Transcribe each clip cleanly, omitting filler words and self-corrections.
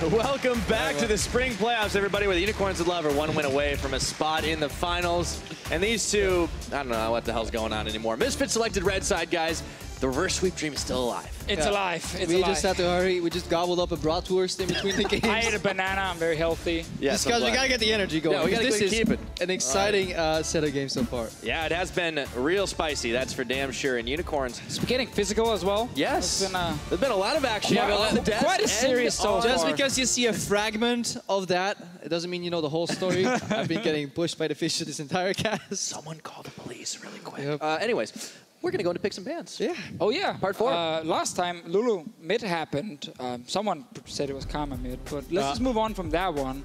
Welcome back to the spring playoffs, everybody, where the Unicorns of Love are one win away from a spot in the finals. And these two, I don't know what the hell's going on anymore. Misfits selected red side, guys. The reverse sweep dream is still alive. It's alive. It's we alive. just had to hurry. We just gobbled up a bratwurst in between the games. I ate a banana. I'm very healthy. Yes, Because we gotta get the energy going. Yeah, we gotta keep it. An exciting set of games so far. Yeah, it has been real spicy, that's for damn sure. And Unicorns. It's getting physical as well. Yes. There's been a lot of action. quite a serious so Just far. because you see a fragment of that, it doesn't mean you know the whole story. I've been getting pushed by the fish this entire cast. Someone call the police really quick. Yep. Anyways, we're going to go into picks and bans. Yeah. Oh, yeah. Part 4. Last time, Lulu mid happened. Someone said it was Karma mid, but let's just move on from that one.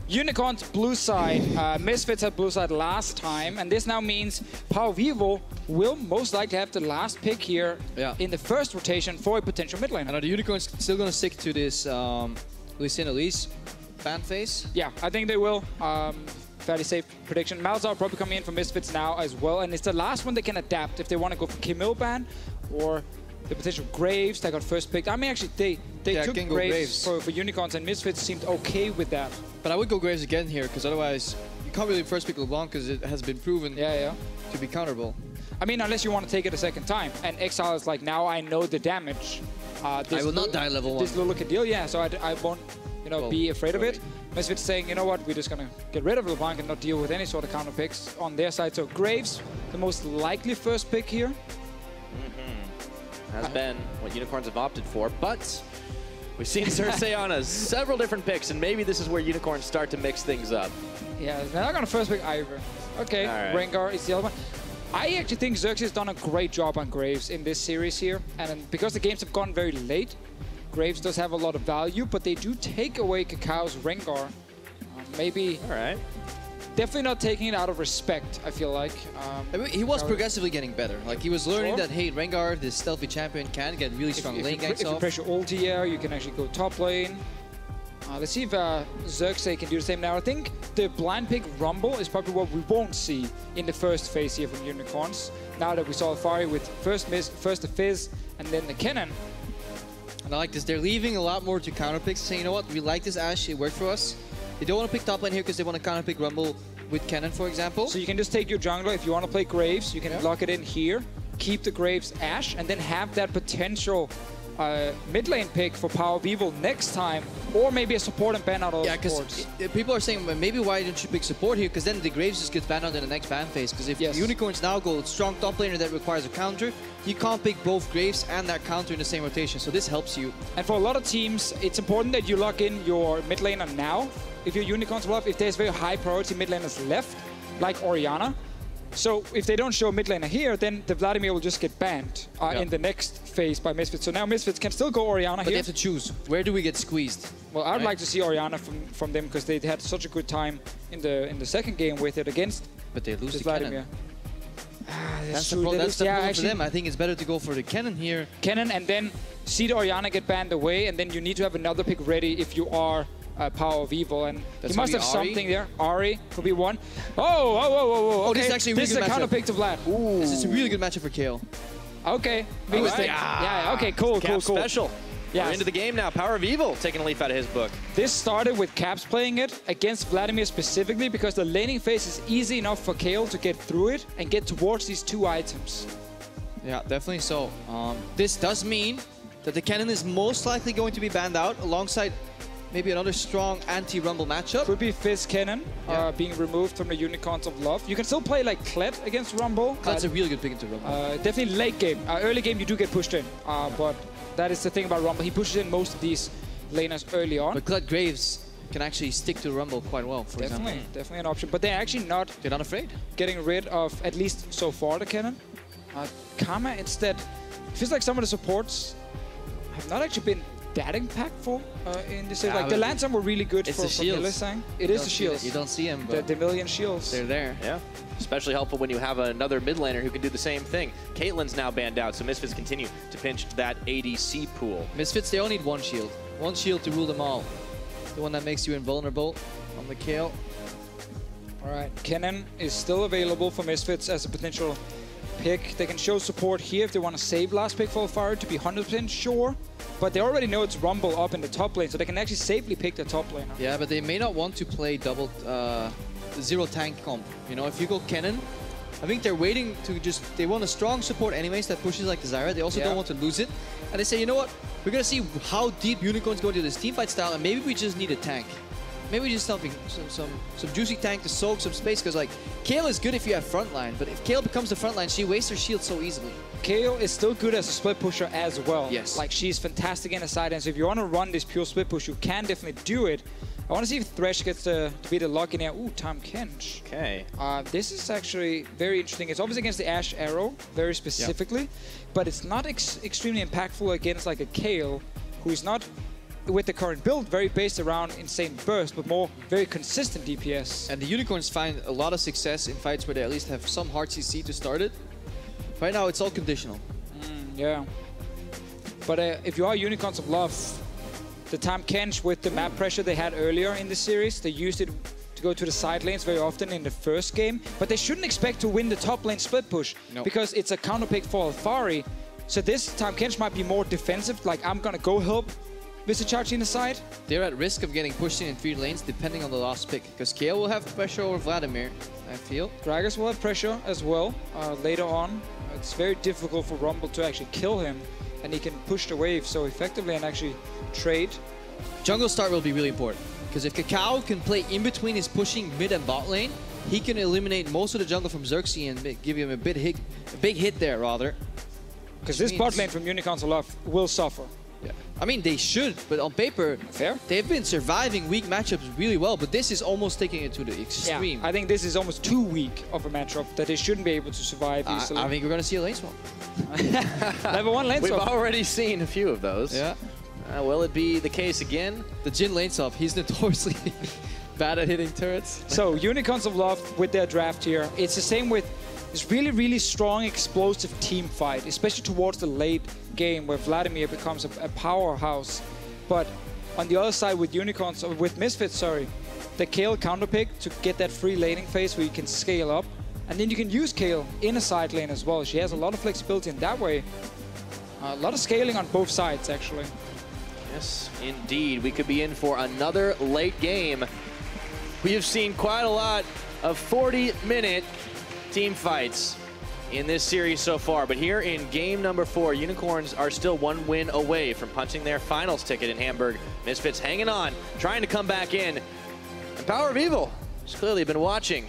Unicorns blue side. Misfits had blue side last time, and this now means Power Vivo will most likely have the last pick here in the first rotation for a potential mid lane. And are the Unicorns still going to stick to this Lucian Elise fan phase? Yeah, I think they will. Fairly safe prediction. Malzahar probably coming in for Misfits now as well, and it's the last one they can adapt if they want to go for Camille ban or the potential Graves that got first picked. I mean, actually, they took Graves for Unicorns, and Misfits seemed okay with that. But I would go Graves again here, because otherwise you can't really first pick LeBlanc, because it has been proven to be counterable. I mean, unless you want to take it a second time, and Exile is like, now I know the damage. I will not die level 1. This Lulu can deal, so I won't be afraid of it. Misfits saying, you know what, we're just going to get rid of LeBlanc and not deal with any sort of counter picks on their side. So Graves, the most likely first pick here. Has been what Unicorns have opted for, but we've seen Cersei on several different picks, and maybe this is where Unicorns start to mix things up. Yeah, they're not going to first pick either. Okay, Rengar is the other one. I actually think Xerxes has done a great job on Graves in this series here, and because the games have gone very late, Graves does have a lot of value, but they do take away Cacao Rengar. Maybe. All right. Definitely not taking it out of respect, I feel like. He was progressively getting better. Like, he was learning that, hey, Rengar, this stealthy champion, can get really strong lane ganks off. If you pressure ulti air, you can actually go top lane. Let's see if Xerxes can do the same now. I think the blind pick Rumble is probably what we won't see in the first phase here from Unicorns. Now that we saw Fari with first the Fizz, and then the Kennen. And I like this. They're leaving a lot more to counter picks, saying, you know what, we like this Ashe, it worked for us. They don't want to pick top lane here because they want to counter pick Rumble with Kennen, for example. So you can just take your jungler. If you want to play Graves, you can lock it in here, keep the Graves Ashe, and then have that potential mid lane pick for Power Vivo next time, or maybe a support and ban out all supports. Because people are saying, well, maybe why didn't you pick support here? Because then the Graves just gets banned out in the next ban phase. Because if Unicorns now go strong top laner that requires a counter, you can't pick both Graves and that counter in the same rotation. So this helps you. And for a lot of teams, it's important that you lock in your mid laner now. If you're Unicorns Love, if there's very high priority mid laners left, like Orianna. So if they don't show a mid laner here, then the Vladimir will just get banned in the next phase by Misfits. So now Misfits can still go Orianna here. But they have to choose. Where do we get squeezed? Well, I'd like to see Orianna from them because they had such a good time in the second game with it against they lose to Vladimir. That's the problem for them. I think it's better to go for the Kennen here. Kennen, and then see the Orianna get banned away, and then you need to have another pick ready if you are Power Vivo, and he must have something there. Ari could be one. Oh, okay. This is actually a really good This is a counter pick to Vlad. Ooh. This is a really good matchup for KO. Okay. Yeah, okay, cool. Special. Yeah. We're into the game now. Power of Evil taking a leaf out of his book. This started with Caps playing it against Vladimir specifically because the laning phase is easy enough for Kale to get through it and get towards these two items. Yeah, definitely so. This does mean that the Kennen is most likely going to be banned out alongside maybe another strong anti-Rumble matchup. Could be Fizz Kennen being removed from the Unicorns of Love. You can still play like Kled against Rumble. That's a really good pick into Rumble. Definitely late game. Early game you do get pushed in, but that is the thing about Rumble. He pushes in most of these laners early on. But Kled Graves can actually stick to Rumble quite well, for example. Definitely an option. But they're actually not... They're not afraid. Getting rid of, at least so far, the Kennen. Karma instead, feels like some of the supports have not actually been that impactful in this. Like the Lancer were really good for Hillisang. It is the shields. You don't see them, but the million shields. They're there. Yeah. Especially helpful when you have another mid laner who can do the same thing. Caitlyn's now banned out, so Misfits continue to pinch that ADC pool. Misfits, they only need one shield. One shield to rule them all. The one that makes you invulnerable on the Kayle. All right, Kennen is still available for Misfits as a potential pick. They can show support here if they want to save last pick for Alfaro to be 100% sure. But they already know it's Rumble up in the top lane, so they can actually safely pick the top laner. Yeah, but they may not want to play double zero tank comp. You know, if you go Kennen, I think they're waiting to just... They want a strong support anyways that pushes like the Zyra. They also don't want to lose it. And they say, you know what? We're going to see how deep Unicorns go into this teamfight style, and maybe we just need a tank. Maybe just something, some juicy tank to soak some space, because like Kayle is good if you have frontline, but if Kayle becomes the frontline, she wastes her shield so easily. Kayle is still good as a split pusher as well. Yes. Like she's fantastic in the side end, so if you want to run this pure split push, you can definitely do it. I want to see if Thresh gets to be the lock in here. Ooh, Tahm Kench. Okay. This is actually very interesting. It's obviously against the Ashe Arrow, very specifically, but it's not extremely impactful against like a Kayle, who is not, with the current build, very based around insane burst, but more very consistent DPS. And the Unicorns find a lot of success in fights where they at least have some hard CC to start it. Right now, it's all conditional. Yeah. But if you are Unicorns of Love, the Tahm Kench with the map pressure they had earlier in the series, they used it to go to the side lanes very often in the first game, but they shouldn't expect to win the top lane split push because it's a counter pick for Alfari. So this Tahm Kench might be more defensive, like I'm gonna go help Vizicsacsi in the side. They're at risk of getting pushed in 3 lanes depending on the last pick, because Kayle will have pressure over Vladimir, I feel. Gragas will have pressure as well later on. It's very difficult for Rumble to actually kill him, and he can push the wave so effectively and actually trade. Jungle start will be really important, because if Kakao can play in between his pushing mid and bot lane, he can eliminate most of the jungle from Xerxes and give him a big hit there, rather. Because this bot lane from Unicorns of Love will suffer. Yeah. I mean, they should, but on paper, they've been surviving weak matchups really well, but this is almost taking it to the extreme. Yeah, I think this is almost too weak of a matchup that they shouldn't be able to survive easily. I think we're going to see a lane swap. Level 1 lane swap. We've already seen a few of those. Yeah. Will it be the case again? The Jhin lane swap, he's notoriously bad at hitting turrets. So, Unicorns of Love with their draft here, it's the same with this really, really strong, explosive team fight, especially towards the late game where Vladimir becomes a powerhouse. But on the other side with Unicorns, or with Misfits, sorry, the Kayle counterpick to get that free laning phase where you can scale up. And then you can use Kayle in a side lane as well. She has a lot of flexibility in that way. A lot of scaling on both sides, actually. Yes, indeed. We could be in for another late game. We have seen quite a lot of 40-minute team fights in this series so far, but here in game number 4, Unicorns are still 1 win away from punching their finals ticket in Hamburg. Misfits hanging on, trying to come back in. And Power of Evil has clearly been watching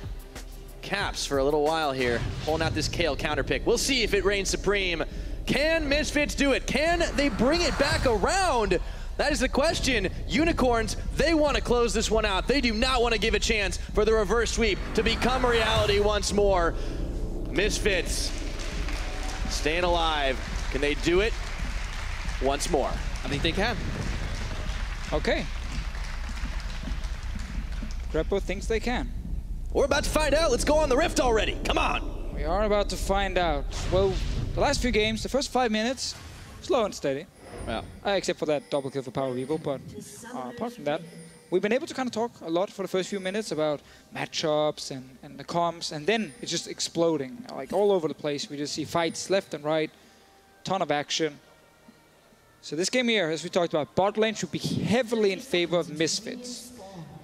Caps for a little while here, pulling out this Kayle counter pick. We'll see if it reigns supreme. Can Misfits do it? Can they bring it back around? That is the question. Unicorns, they want to close this one out. They do not want to give a chance for the reverse sweep to become a reality once more. Misfits staying alive. Can they do it once more? I think they can. Okay. Grepo thinks they can. We're about to find out. Let's go on the rift already. Come on. We are about to find out. Well, the last few games, the first 5 minutes, slow and steady. Yeah. Except for that double kill for Power of Evil, but apart from that, we've been able to kind of talk a lot for the first few minutes about matchups and the comps, and then it's just exploding. Like all over the place, we just see fights left and right, ton of action. So this game here, as we talked about, bot lane should be heavily in favor of Misfits.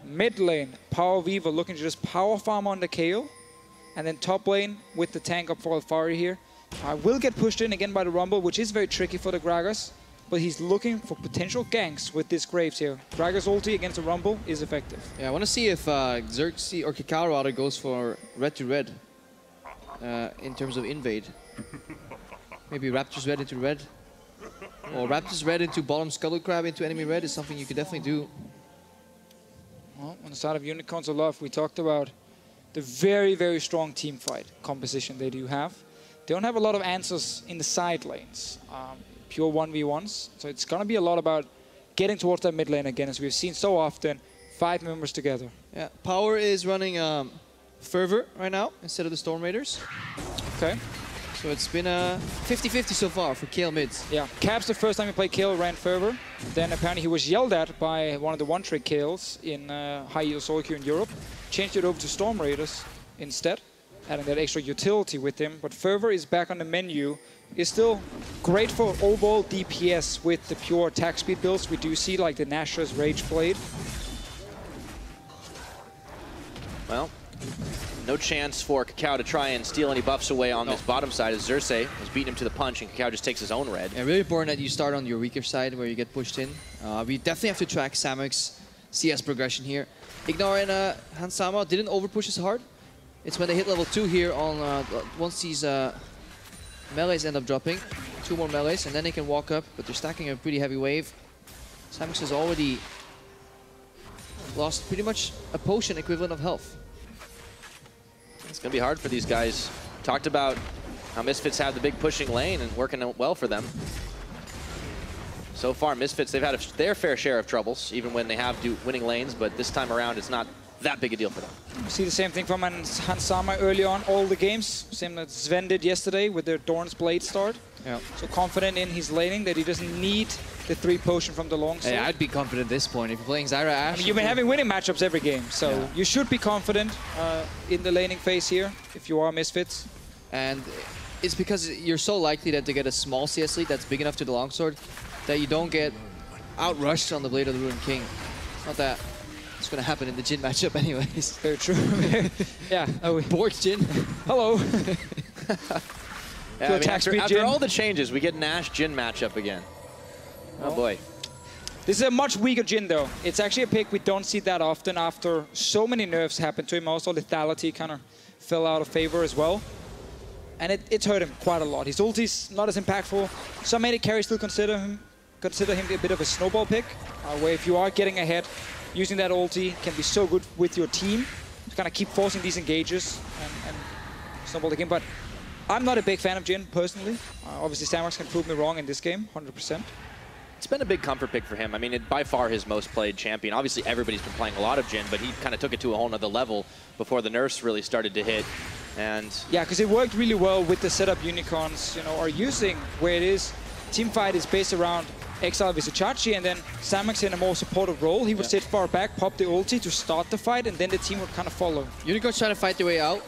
Mid lane, Power of Evil looking to just power farm on the Kayle, and then top lane with the tank up for Alfari here. Will get pushed in again by the Rumble, which is very tricky for the Gragas. But he's looking for potential ganks with this Graves here. Gragas ulti against the Rumble is effective. Yeah, I want to see if Xerxes or Kakao rather goes for red to red in terms of invade. Maybe Raptors red into red. Or Raptors red into bottom Scuttle Crab into enemy red is something you could definitely do. Well, on the side of Unicorns of Love, we talked about the very, very strong team fight composition they do have. They don't have a lot of answers in the side lanes. Pure 1v1s. So it's going to be a lot about getting towards that mid lane again, as we've seen so often, 5 members together. Yeah, Power is running Fervor right now instead of the Storm Raiders. Okay. So it's been 50-50 so far for Kayle mids. Yeah, Caps the first time he played Kayle ran Fervor. Then apparently he was yelled at by one of the one-trick Kayles in high elo solo queue in Europe. Changed it over to Storm Raiders instead. adding that extra utility with him. But Fervor is back on the menu. Is still great for overall DPS with the pure attack speed builds. We do see like the Nashor's Rage Blade. Well, no chance for Kakao to try and steal any buffs away on this bottom side as Xerxes has beaten him to the punch and Kakao just takes his own red. Yeah, really important that you start on your weaker side where you get pushed in. We definitely have to track Samek's CS progression here. Ignore and Hansama didn't overpush as hard. It's when they hit level 2 here on once these melees end up dropping. 2 more melees and then they can walk up, but they're stacking a pretty heavy wave. Samex has already lost pretty much a potion equivalent of health. It's going to be hard for these guys. Talked about how Misfits have the big pushing lane and working out well for them. So far, Misfits, they've had their fair share of troubles, even when they have winning lanes, but this time around, it's not that big a deal for them. We see the same thing from Hansama early on all the games. Same that Sven did yesterday with their Dorn's Blade start. Yeah. So confident in his laning that he doesn't need the 3 potion from the long sword. Hey, I'd be confident at this point. If you're playing Zyra Ashe... I mean, you've been having winning matchups every game, so you should be confident in the laning phase here if you are Misfits. And it's because you're so likely that to get a small CS lead that's big enough to the longsword that you don't get outrushed on the Blade of the Ruined King. Not that it's going to happen in the Jhin matchup anyways. Very true. Yeah. Oh, Bork Jhin. Hello. Yeah, I mean, after all the changes, we get an Ashe Jhin matchup again. Oh boy. This is a much weaker Jhin though. It's actually a pick we don't see that often after so many nerfs happened to him. Also lethality kind of fell out of favor as well. And it's hurt him quite a lot. His ulti's not as impactful. Some many carries still consider him a bit of a snowball pick, where if you are getting ahead, using that ulti can be so good with your team to kind of keep forcing these engages and snowball the game. But I'm not a big fan of Jhin personally. Obviously, Samox can prove me wrong in this game, 100%. It's been a big comfort pick for him. I mean, by far his most played champion. Obviously, everybody's been playing a lot of Jhin, but he kind of took it to a whole nother level before the nerfs really started to hit. And yeah, because it worked really well with the setup Unicorns, are using, where it is, teamfight is based around Exile Vizicachi, and then Samex in a more supportive role. He would sit far back, pop the ulti to start the fight, and then the team would kind of follow. Unicorns trying to fight their way out.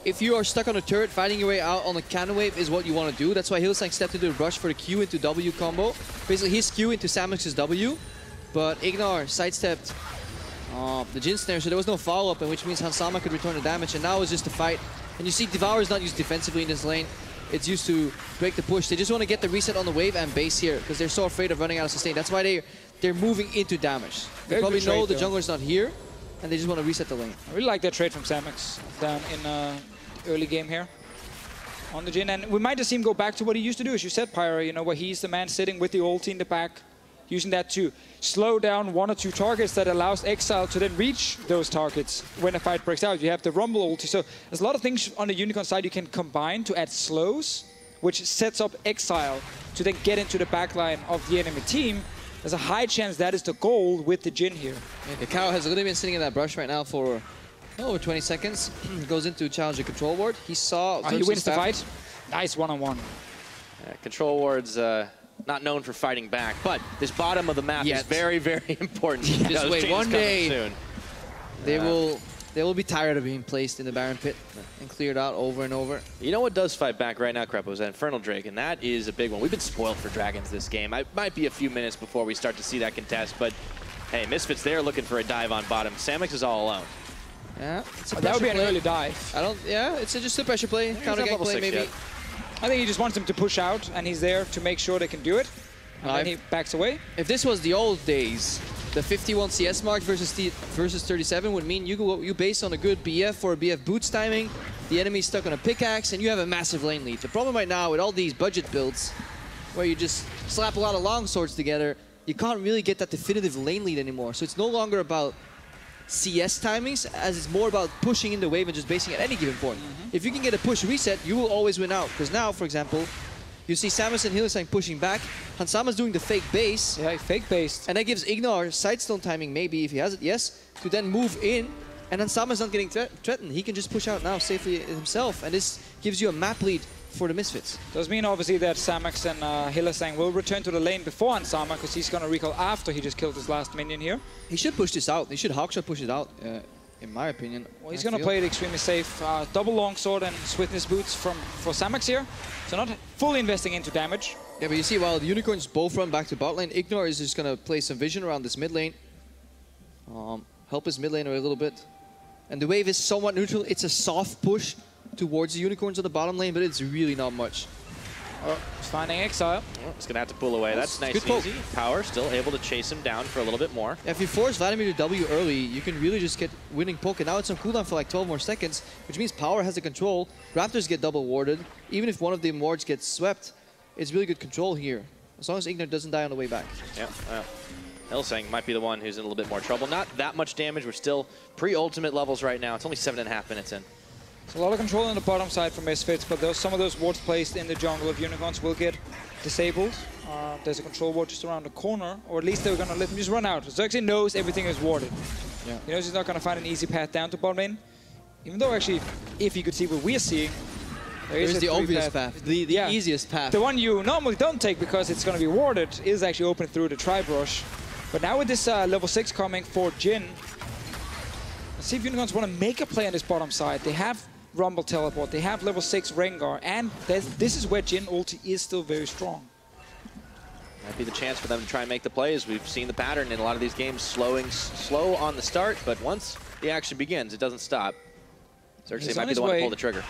If you are stuck on a turret, fighting your way out on a cannon wave is what you want to do. That's why Hillsang stepped into the rush for the Q into W combo. Basically, his Q into Samex's W, but Ignar sidestepped the Jhin snare, so there was no follow-up, which means Hansama could return the damage, and now it's just a fight. And you see Devour is not used defensively in this lane. It's used to break the push. They just want to get the reset on the wave and base here because they're so afraid of running out of sustain. That's why they're moving into damage. They probably know the jungler's not here, and they just want to reset the lane. I really like that trade from Samex down in early game here on the Jhin. And we might just see him go back to what he used to do, as you said, Pyro, where he's the man sitting with the ulti in the back, using that to slow down 1 or 2 targets that allows Exile to then reach those targets when a fight breaks out. You have the Rumble ulti. So there's a lot of things on the Unicorn side you can combine to add slows, which sets up Exile to then get into the backline of the enemy team. There's a high chance that is the goal with the Jhin here. Yeah, the cow has literally been sitting in that brush right now for over 20 seconds. Goes into challenge the control ward. He saw... he wins the fight. Nice one-on-one. Control ward's not known for fighting back, but this bottom of the map is very, very important. Just wait, one day soon. They will be tired of being placed in the Baron pit and cleared out over and over. You know what does fight back right now, Krepo, is that Infernal Drake, and that is a big one. We've been spoiled for dragons this game. It might be a few minutes before we start to see that contest, but hey, Misfits, they're looking for a dive on bottom. Samex is all alone. Yeah, that would be an early dive. It's just a pressure play, counter gank play maybe. Yet. I think he just wants them to push out, and he's there to make sure they can do it. And then he backs away. If this was the old days, the 51 CS mark versus 37 would mean you base on a good BF or a BF boots timing, the enemy's stuck on a pickaxe, and you have a massive lane lead. The problem right now with all these budget builds, where you just slap a lot of long swords together, you can't really get that definitive lane lead anymore. So it's no longer about CS timings, as it's more about pushing in the wave and just basing at any given point. If you can get a push reset, you will always win out. Because now, for example, you see Samus and Hillsang pushing back. Hansama's doing the fake base. Yeah, fake based. And that gives Ignar sidestone timing, maybe, if he has it, yes, to then move in. And Hansama's not getting threatened. He can just push out now safely himself. And this gives you a map lead for the Misfits. Does mean, obviously, that Samex and Hillsang will return to the lane before Hansama, because he's going to recall after he just killed his last minion here. He should push this out. He should hawkshot push it out. in my opinion. Well, he's going to play it extremely safe. Double longsword and swiftness boots for Samex here. So not fully investing into damage. Yeah, but you see, while the Unicorns both run back to bot lane, Ignore is just going to play some vision around this mid lane. Help his mid laner a little bit. And the wave is somewhat neutral. It's a soft push towards the Unicorns on the bottom lane, but it's really not much. Oh, he's finding Exile. Well, he's going to have to pull away. That's nice and easy. Power still able to chase him down for a little bit more. If you force Vladimir to W early, you can really just get winning poke. And now it's on cooldown for like 12 more seconds, which means Power has the control. Raptors get double warded. Even if one of the wards gets swept, it's really good control here. As long as Ignore doesn't die on the way back. Yeah, Hillsang might be the one who's in a little bit more trouble. Not that much damage. We're still pre-ultimate levels right now. It's only 7.5 minutes in. So a lot of control on the bottom side for Misfits, but some of those wards placed in the jungle of Unicorns will get disabled. There's a control ward just around the corner, or at least they're going to let him just run out. Xerxes knows everything is warded. Yeah. He knows he's not going to find an easy path down to bot lane. Even though actually, if you could see what we're seeing, there is the obvious path, the easiest path. The one you normally don't take because it's going to be warded is actually open through the Tri-Brush. But now with this level 6 coming for Jhin, let's see if Unicorns want to make a play on this bottom side. They have Rumble Teleport, they have level 6 Rengar, and this is where Jhin ulti is still very strong. Might be the chance for them to try and make the plays. We've seen the pattern in a lot of these games, slow on the start, but once the action begins, it doesn't stop. Xerxes might be the one to pull the trigger.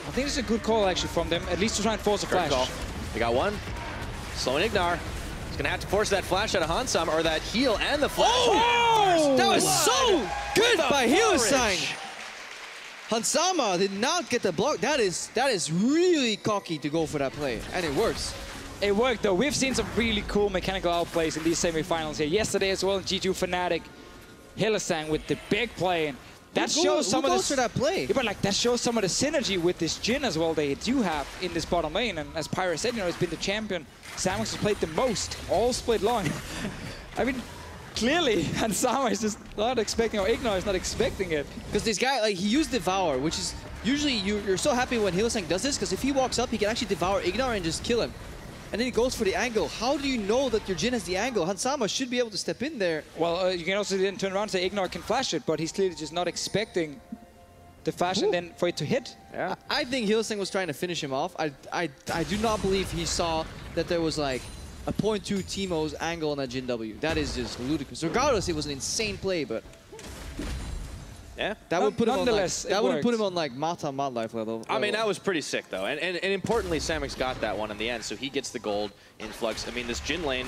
I think it's a good call actually from them, at least to try and force a flash. Call. They got one. Slowing Ignar. He's going to have to force that flash out of Hansam, or that heal and the flash. Oh! That was so good by Hillsang. Hansama did not get the block. That is really cocky to go for that play, and it works. It worked though. We've seen some really cool mechanical outplays in these semifinals here. Yesterday as well, G2 Fnatic, Hillsang with the big play. And that shows some of the for that play. Yeah, but like that shows some of the synergy with this Jhin as well they do have in this bottom lane. And as Pyra said, he's been the champion. Samex has played the most, all split long. I mean, clearly, Hansama is just not expecting, or Ignore is not expecting it. Because this guy, like, he used Devour, which is usually you're so happy when Hillsang does this, because if he walks up, he can actually Devour Ignore and just kill him. And then he goes for the angle. How do you know that your Jhin has the angle? Hansama should be able to step in there. Well, you can also then turn around and say Ignore can flash it, but he's clearly just not expecting the flash and then for it to hit. Yeah. I think Hillsang was trying to finish him off. I do not believe he saw that there was like a 0.2 Teemo's angle on that Jhin W. That is just ludicrous. Regardless, it was an insane play, but yeah, that would put him on like, Mata Modlife level. I mean, that was pretty sick though, and importantly, Samex got that one in the end, so he gets the gold influx. I mean, this Jhin lane,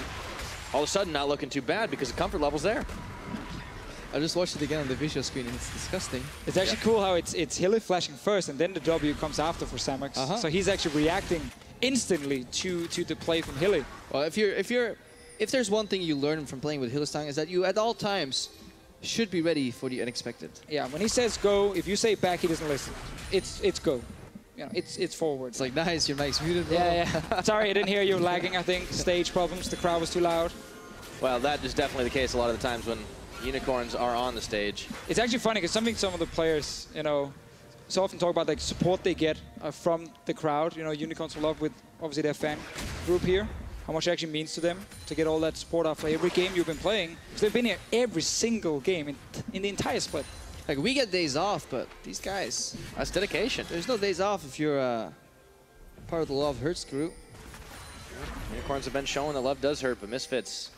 all of a sudden, not looking too bad because the comfort level's there. I just watched it again on the visual screen, and it's disgusting. It's actually cool how it's Hilly flashing first, and then the W comes after for Samex. So he's actually reacting instantly to the play from Hilly. Well, if there's one thing you learn from playing with Hillsang is that you at all times should be ready for the unexpected. Yeah, when he says go, if you say back, he doesn't listen. It's go. It's forward. It's like, nice, your mic's muted, bro. Yeah. Sorry, I didn't hear you lagging, I think. Stage problems, the crowd was too loud. Well, that is definitely the case a lot of the times when Unicorns are on the stage. It's actually funny because some of the players, so often talk about like support they get from the crowd. Unicorns love with obviously their fan group here. How much it actually means to them to get all that support after every game you've been playing. Because they've been here every single game in the entire split. Like, we get days off, but these guys, that's dedication. There's no days off if you're part of the Love Hurts group. Unicorns have been showing that love does hurt, but Misfits,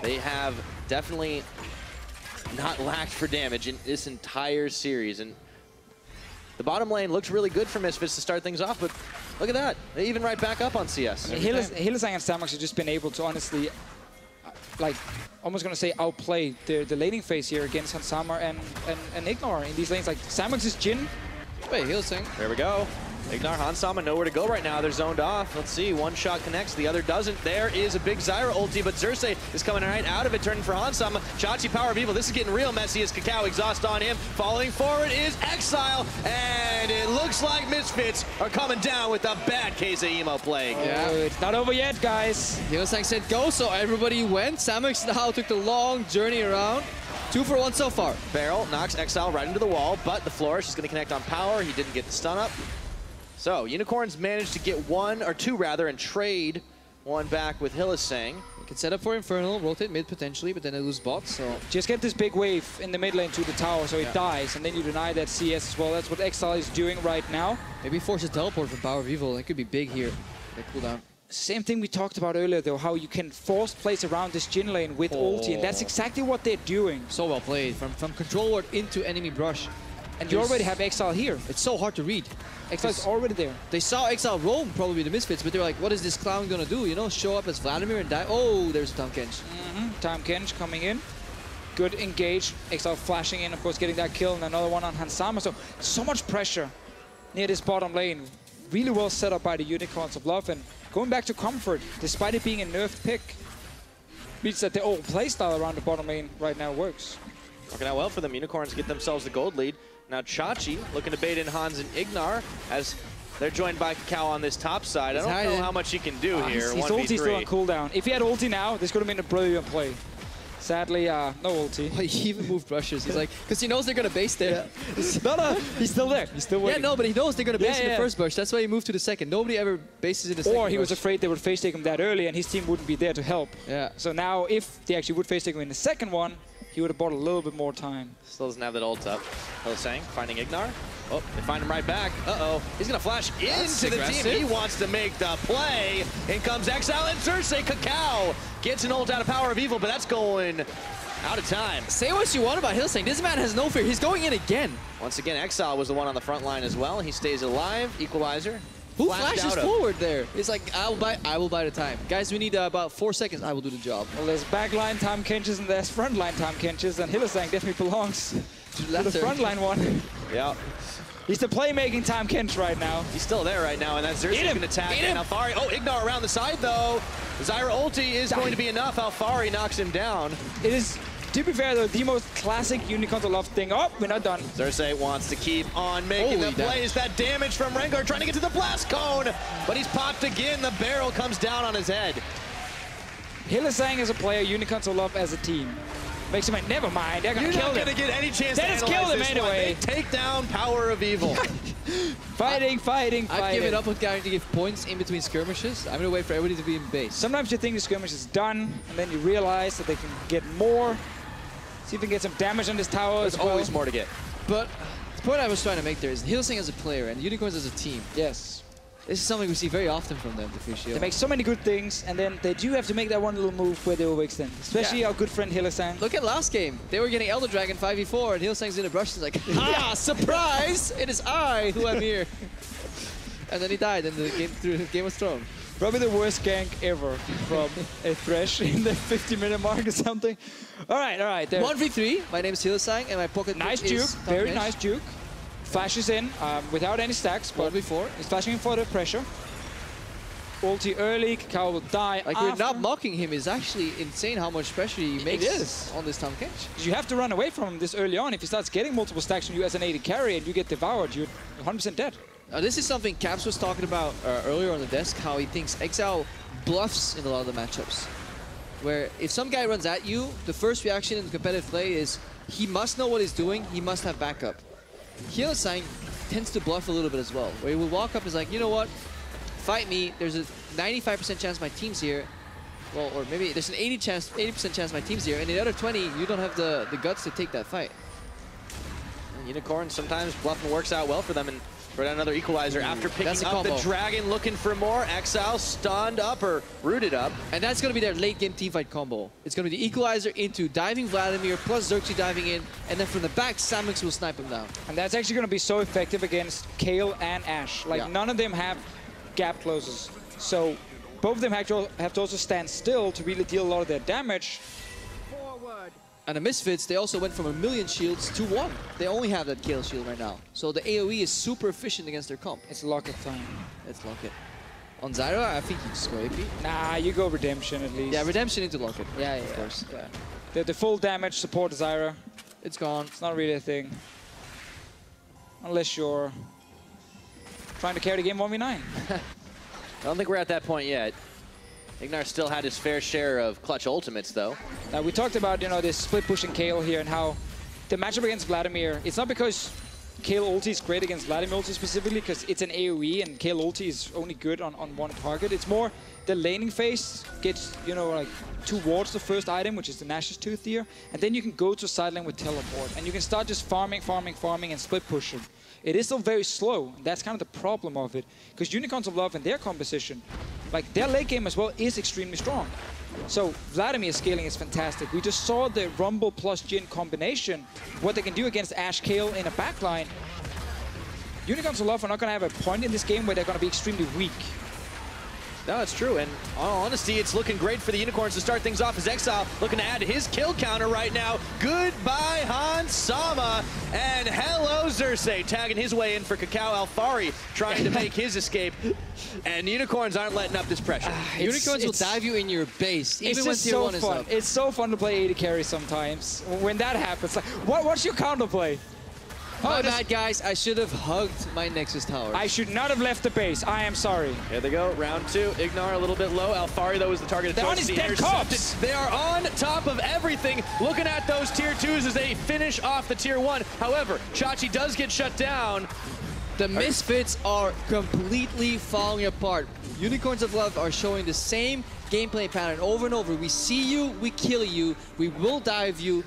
they have definitely not lacked for damage in this entire series. And the bottom lane looks really good for Misfits to start things off, but look at that. They even right back up on CS. Hillsang and Samex have just been able to honestly, almost going to say outplay the laning phase here against Hansama and Ignore in these lanes. Like, Samex is Jhin. Wait, Hillsang. There we go. Ignore, Hansama, nowhere to go right now. They're zoned off. Let's see. One shot connects, the other doesn't. There is a big Zyra ulti, but Xerxes is coming right out of it, turning for Hansama. Chachi, Power of Evil. This is getting real messy as Kakao exhaust on him. Following forward is Exile, and it looks like Misfits are coming down with a bad case of Emo Plague. Yeah, it's not over yet, guys. Hillsang said go, so everybody went. Samex now took the long journey around. 2 for 1 so far. Barrel knocks Exile right into the wall, but the flourish is going to connect on Power. He didn't get the stun up. So, Unicorns managed to get 1 or 2 rather, and trade one back with Hillsang. Can set up for Infernal, rotate mid potentially, but then they lose bot, so... Just get this big wave in the mid lane to the tower so it dies, and then you deny that CS as well. That's what Exile is doing right now. Maybe force a teleport for Power of Evil. That could be big here. That cooldown. Same thing we talked about earlier, though, how you can force plays around this Jhin lane with ulti, and that's exactly what they're doing. So well played. From control ward into enemy brush. And you already have Exile here. It's so hard to read. Exile's already there. They saw Exile roam probably the Misfits, but they're like, what is this clown gonna do? You know, show up as Vladimir and die. Oh, there's Tahm Kench. Tahm Kench coming in. Good engage. Exile flashing in, of course, getting that kill, and another one on Hansama. So much pressure near this bottom lane. Really well set up by the Unicorns of Love, and going back to comfort, despite it being a nerfed pick, means that the old playstyle around the bottom lane right now works. Working out well for them. Unicorns get themselves the gold lead. Now Chachi looking to bait in Hans and Ignar as they're joined by Kakao on this top side. I don't know how much he can do here. His ulti's still on cooldown. If he had ulti now, this could have been a brilliant play. Sadly, no ulti. He even moved brushes. He's like, because he knows they're going to base there. No, he's still there. He's still waiting. Yeah, no, but he knows they're going to base in the first brush. That's why he moved to the second. Nobody ever bases in the second Or he was brush. afraid they would face take him that early and his team wouldn't be there to help. Yeah. So now, if they actually would face take him in the second one, he would have bought a little bit more time. Still doesn't have that ult up. Hylissang finding Ignar. Oh, they find him right back. Uh-oh. He's going to flash into the team. He wants to make the play. In comes Exile and Cersei. Kakao gets an ult out of Power of Evil, but that's going out of time. Say what you want about Hylissang. This man has no fear. He's going in again. Once again, Exile was the one on the front line as well. He stays alive. Equalizer. Who flashes forward there? He's like, I will buy the time. Guys, we need about 4 seconds. I will do the job. Well, there's backline Tahm Kenches and there's frontline Tahm Kenches, and Hylissang definitely belongs to the frontline one. Yeah. He's the playmaking Tahm Kench right now. He's still there right now, and that's Xerxes going to tag in. Alfari, oh, Ignar around the side, though. Zyra ulti is going to be enough. Alfari knocks him down. It is, to be fair, though, the most classic Unicorns of Love thing. Oh, we're not done. Cersei wants to keep on making the plays. That damage from Rengar trying to get to the blast cone, but he's popped again. The barrel comes down on his head. Hylissang as a player, Unicorns of Love as a team. Makes him like, never mind, they're going to kill him. You're not going to get any chance to analyze this. They just killed him anyway. They take down Power of Evil. Fighting. I've given up on trying to give points in between skirmishes. I'm going to wait for everybody to be in base. Sometimes you think the skirmish is done, and then you realize that they can get more. See if we can get some damage on this tower. There's always more to get. But the point I was trying to make there is Hylissang as a player and Unicorns as a team. Yes. This is something we see very often from them, Deficio. They make so many good things, and then they do have to make that one little move where they overextend. Especially our good friend Hylissang. Look at last game. They were getting Elder Dragon 5v4, and Hylissang's in a brush. He's like, ah, surprise! It is I who am here. And then he died in the game through Game of Thrones. Probably the worst gank ever from a Thresh in the 50-minute mark or something. All right. 1v3. My name is Hylissang, and my pocket nice juke. Very nice juke. Flashes in without any stacks, but before he's flashing in for the pressure. Ulti early, Kakao will die. Like, you're not mocking him. It's actually insane how much pressure he makes on this Tahm Kench. You have to run away from him this early on. If he starts getting multiple stacks from you as an AD carry and you get devoured, you're 100% dead. This is something Caps was talking about earlier on the desk, how he thinks Exile bluffs in a lot of the matchups. Where if some guy runs at you, the first reaction in the competitive play is he must know what he's doing, he must have backup. Hylissang tends to bluff a little bit as well, where he will walk up and is like, you know what, fight me, there's a 95% chance my team's here. Well, or maybe there's an 80% chance my team's here, and the other 20, you don't have the guts to take that fight. And Unicorn, sometimes bluffing works out well for them, and for another equalizer after picking up the dragon, looking for more. Exile stunned up or rooted up. And that's going to be their late game teamfight combo. It's going to be the equalizer into diving Vladimir plus Xerxes diving in, and then from the back, Samux will snipe him down. And that's actually going to be so effective against Kayle and Ashe. Like, none of them have gap closes. So both of them have to also stand still to really deal a lot of their damage. And the Misfits, they also went from 1,000,000 shields to 1. They only have that Kayle shield right now. So the AoE is super efficient against their comp. It's lock-it time. Let's lock it. On Zyra, I think you just go AP. Nah, you go Redemption at least. Yeah, Redemption into lock it. Yeah, of course. Yeah. The full damage support Zyra. It's gone. It's not really a thing. Unless you're trying to carry the game 1v9. I don't think we're at that point yet. Ignar still had his fair share of clutch ultimates, though. Now, we talked about, this split pushing Kayle here and how the matchup against Vladimir, it's not because Kayle ulti is great against Vladimir ulti specifically because it's an AoE and Kayle ulti is only good on one target. It's more the laning phase gets, you know, like towards the first item, which is the Nash's Tooth here, and then you can go to side lane with teleport and you can start just farming and split pushing. It is still very slow. That's kind of the problem of it because Unicorns of Love and their composition, like their late game as well, is extremely strong. So Vladimir's scaling is fantastic. We just saw the Rumble plus Jhin combination, what they can do against Ashe Kayle in a backline. Unicorns of Love are not going to have a point in this game where they're going to be extremely weak. No, it's true, and in all honesty, it's looking great for the Unicorns to start things off as Exile looking to add his kill counter right now. Goodbye, Han Sama, and hello, Xerxes, tagging his way in for Kakao Alfari, trying to make his escape, and Unicorns aren't letting up this pressure. Unicorns will dive you in your base, even when tier 1 is up. It's so fun to play AD carry sometimes. When that happens, like, what's your counterplay? My bad, guys. I should have hugged my Nexus tower. I should not have left the base. I am sorry. Here they go. Round 2. Ignar a little bit low. Alfari, though, is the target of choice. They're on his dead cops. They are on top of everything, looking at those tier 2s as they finish off the tier 1. However, Chachi does get shut down. The Misfits are completely falling apart. Unicorns of Love are showing the same gameplay pattern over and over. We see you, we kill you, we will dive you,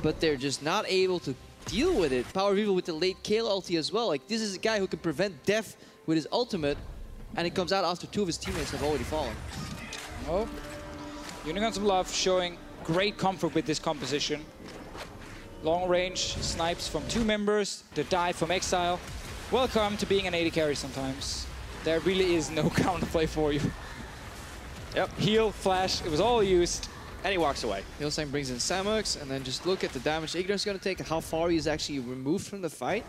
but they're just not able to deal with it. Power Vivo with the late Kayle ulti as well. Like, this is a guy who can prevent death with his ultimate, and it comes out after 2 of his teammates have already fallen. Oh, Unicorns of Love showing great comfort with this composition. Long range snipes from 2 members, the dive from Exile. Welcome to being an AD carry sometimes. There really is no counterplay for you. Yep. Heal, flash, it was all used. And he walks away. Hillsang brings in Samux, and then just look at the damage Ignar's going to take and how far he's actually removed from the fight.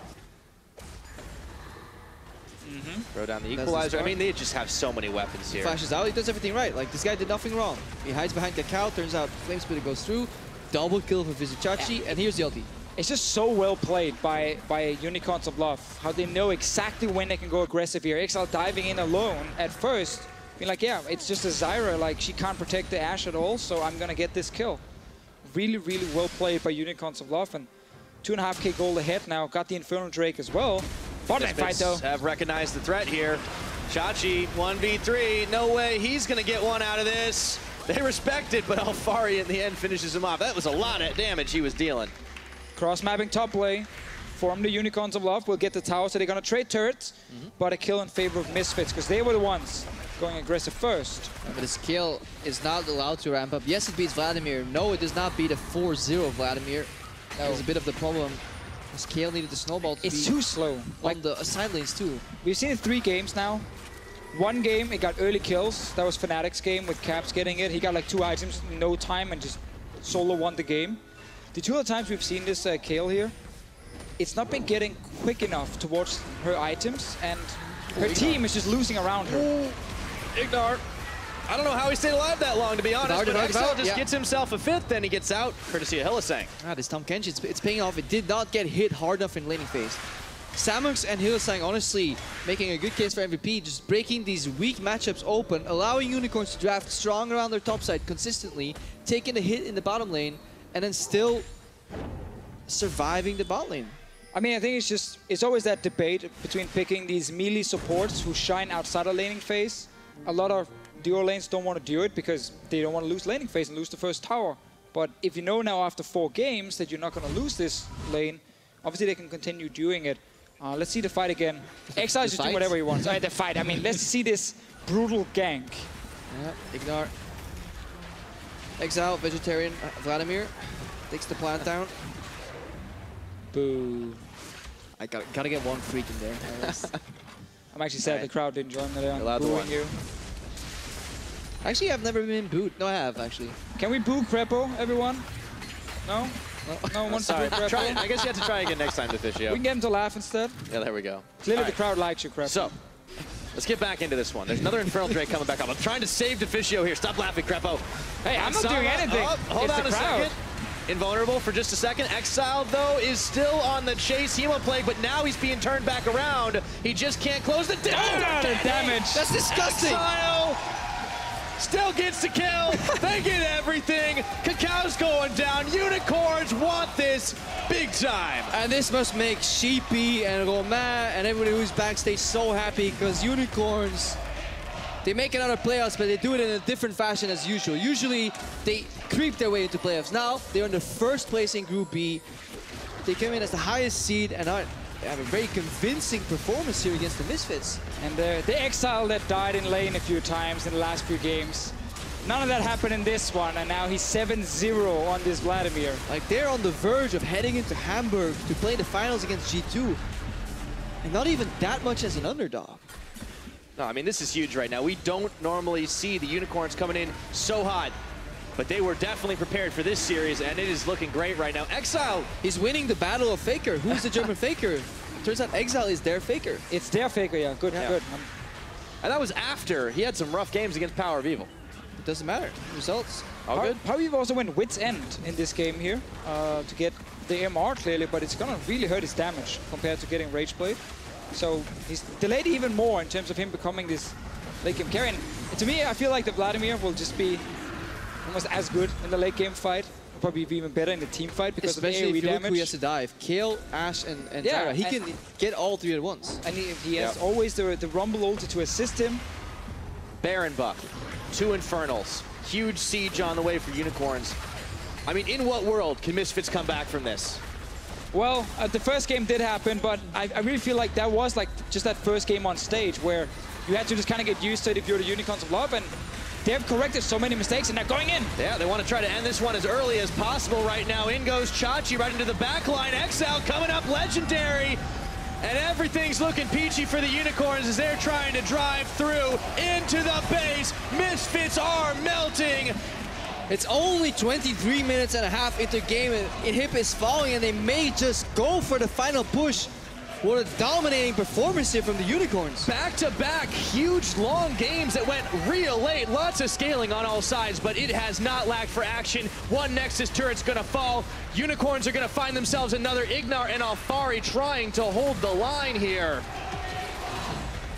Throw down the equalizer. I mean, they just have so many weapons here. Flashes out, he does everything right. Like, this guy did nothing wrong. He hides behind the cow, turns out Flame Splitter goes through. Double kill for Vizichachi, and here's the ulti. It's just so well played by Unicorns of Love. How they know exactly when they can go aggressive here. Exile diving in alone at first. Being like, yeah, it's just a Zyra, like she can't protect the Ashe at all, so I'm gonna get this kill. Really, really well played by Unicorns of Love, and 2.5k gold ahead now. Got the Infernal Drake as well. Bottom fight though. Have recognized the threat here. Chachi 1v3. No way he's gonna get one out of this. They respect it, but Alfari in the end finishes him off. That was a lot of damage he was dealing. Cross-mapping top lane from the Unicorns of Love. We'll get the tower, so they're gonna trade turrets, but a kill in favor of Misfits, because they were the ones going aggressive first. But his kill is not allowed to ramp up. Yes, it beats Vladimir. No, it does not beat a 4-0 Vladimir. That was a bit of the problem. His kill needed the snowball to It's too slow. Like the side lanes too. We've seen it 3 games now. 1 game, it got early kills. That was Fnatic's game with Caps getting it. He got like 2 items in no time and just solo won the game. The 2 other times we've seen this Kayle here, it's not been getting quick enough towards her items, and her team is just losing around her. Ignar, I don't know how he stayed alive that long, to be honest, but Exile just gets himself a 5th, then he gets out, courtesy of Hillsang. This Tahm Kench, it's paying off. It did not get hit hard enough in laning phase. Samux and Hillsang honestly making a good case for MVP, just breaking these weak matchups open, allowing Unicorns to draft strong around their top side consistently, taking a hit in the bottom lane, and then still surviving the bot lane. I mean, I think it's always that debate between picking these melee supports who shine outside of laning phase. A lot of duo lanes don't want to do it because they don't want to lose laning phase and lose the first tower. But if you know now after 4 games that you're not going to lose this lane, obviously they can continue doing it. Let's see the fight again. Exile is just doing whatever he wants. The fight, I mean, let's see this brutal gank. Yeah, Ignar. Exile, vegetarian, Vladimir takes the plant down. Boo. I gotta get one freak in there. I'm actually sad the crowd didn't join me there. Allowed Booing you. Actually, I've never been booed. No, I have, actually. Can we boo Crepo, everyone? No? No one wants to boo Crepo? I guess you have to try again next time, Deficio. We can get him to laugh instead. Yeah, there we go. Clearly the crowd likes you, Crepo. So, let's get back into this one. There's another Infernal Drake coming back up. I'm trying to save Deficio here. Stop laughing, Crepo. Hey, I'm not doing anything. Hold on a second. Invulnerable for just a second. Exile, though, is still on the chase. Hemoplague, but now he's being turned back around. He just can't close the damage. Damage. That's disgusting. Exile still gets the kill. They get everything. Cacao's going down. Unicorns want this big time. And this must make Sheepy and Romain and everybody who's backstage so happy because Unicorns, they make it out of playoffs, but they do it in a different fashion as usual. Usually, they creep their way into playoffs. Now, they're in the first place in Group B. They came in as the highest seed and have a very convincing performance here against the Misfits. And the Exile that died in lane a few times in the last few games, none of that happened in this one, and now he's 7-0 on this Vladimir. Like, they're on the verge of heading into Hamburg to play the finals against G2. And not even that much as an underdog. No, I mean, this is huge right now. We don't normally see the Unicorns coming in so hot, but they were definitely prepared for this series, and it is looking great right now. Exile! He's winning the battle of Faker. Who's the German Faker? Turns out Exile is their Faker. It's their Faker, yeah. Good, good. And that was after he had some rough games against Power of Evil. It doesn't matter. Results. All good. Power of Evil also went Wit's End in this game here to get the MR clearly, but it's gonna really hurt his damage compared to getting Rage Blade. So he's delayed even more in terms of him becoming this late game carry. And to me, I feel like the Vladimir will just be almost as good in the late game fight. Probably be even better in the team fight because especially of the AoE if you damage. look who he has to dive. Kale, Ashe, and Zyra. He can get all three at once. And he has always the Rumble ulti to assist him. Baron buff, 2 Infernals. Huge siege on the way for Unicorns. I mean, in what world can Misfits come back from this? Well, the first game did happen, but I really feel like that was like just that first game on stage where you had to just kind of get used to it if you're the Unicorns of Love, and they've corrected so many mistakes and they're going in. Yeah, they want to try to end this one as early as possible right now. In goes Chachi right into the back line. Exile coming up legendary. And everything's looking peachy for the Unicorns as they're trying to drive through into the base. Misfits are melting. It's only 23 minutes and a half into game, and Inhib is falling, and they may just go for the final push. What a dominating performance here from the Unicorns. Back-to-back huge long games that went real late. Lots of scaling on all sides, but it has not lacked for action. One Nexus turret's gonna fall. Unicorns are gonna find themselves another Ignar and Alfari trying to hold the line here.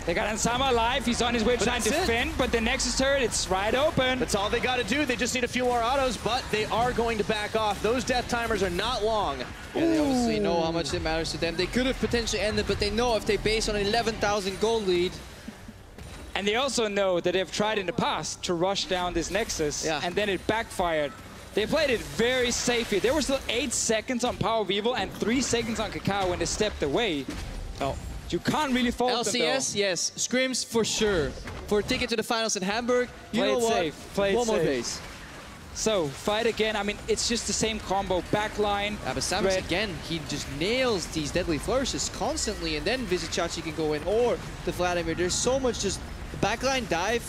They got Ansama alive. He's on his way to try and defend, but the Nexus turret, it's right open. That's all they got to do. They just need a few more autos, but they are going to back off. Those death timers are not long. Yeah, they obviously know how much it matters to them. They could have potentially ended, but they know if they base on an 11,000 gold lead. And they also know that they've tried in the past to rush down this Nexus, and then it backfired. They played it very safely. There were still 8 seconds on Power of Evil and 3 seconds on Cacao when they stepped away. Oh. You can't really fault them, though. LCS, yes. Scrims for sure. For a ticket to the finals in Hamburg, Play it safe. Play it One more safe. base. So, fight again. I mean, it's just the same combo. Backline. Yeah, but Samus again, he just nails these deadly flourishes constantly, and then Vizichachi can go in, or the Vladimir. There's so much just backline dive,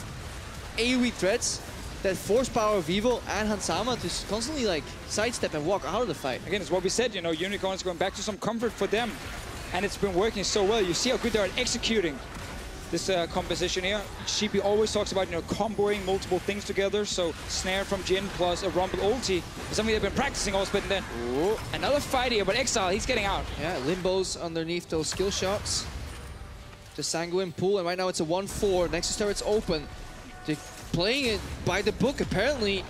AoE threats that force Power of Evil and Hansama to constantly like sidestep and walk out of the fight. Again, it's what we said, you know, Unicorns going back to some comfort for them. And it's been working so well. You see how good they are at executing this composition here. Sheepy always talks about, you know, comboing multiple things together. So snare from Jin plus a Rumble ulti is something they've been practicing also. But then another fight here, but Exile, he's getting out. Yeah, Limbo's underneath those skill shots. The Sanguine pool, and right now it's a 1-4. Nexus turret's open. They're playing it by the book. Apparently,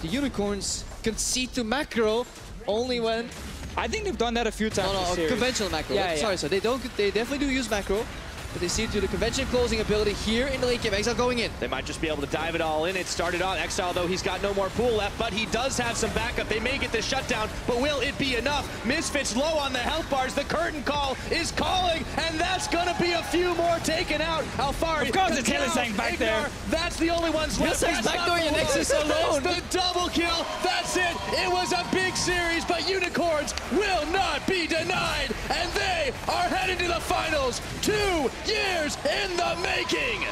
the Unicorns concede to macro only when... I think they've done that a few times. No, conventional macro. Yeah, sorry, so they definitely do use macro, but they see to the convention closing ability here in the late game. Exile going in. They might just be able to dive it all in. It started on Exile, though he's got no more pool left, but he does have some backup. They may get the shutdown, but will it be enough? Misfits low on the health bars. The curtain call is calling, and that's gonna be a few more taken out. Alfari, of course, it's Hillesang back there. That's the only ones left. Hillesang's backdooring Nexus alone. That's the double kill. That's it. It was a big series, but Unicorns will not be denied, and they are headed to the finals. 2 years in the making.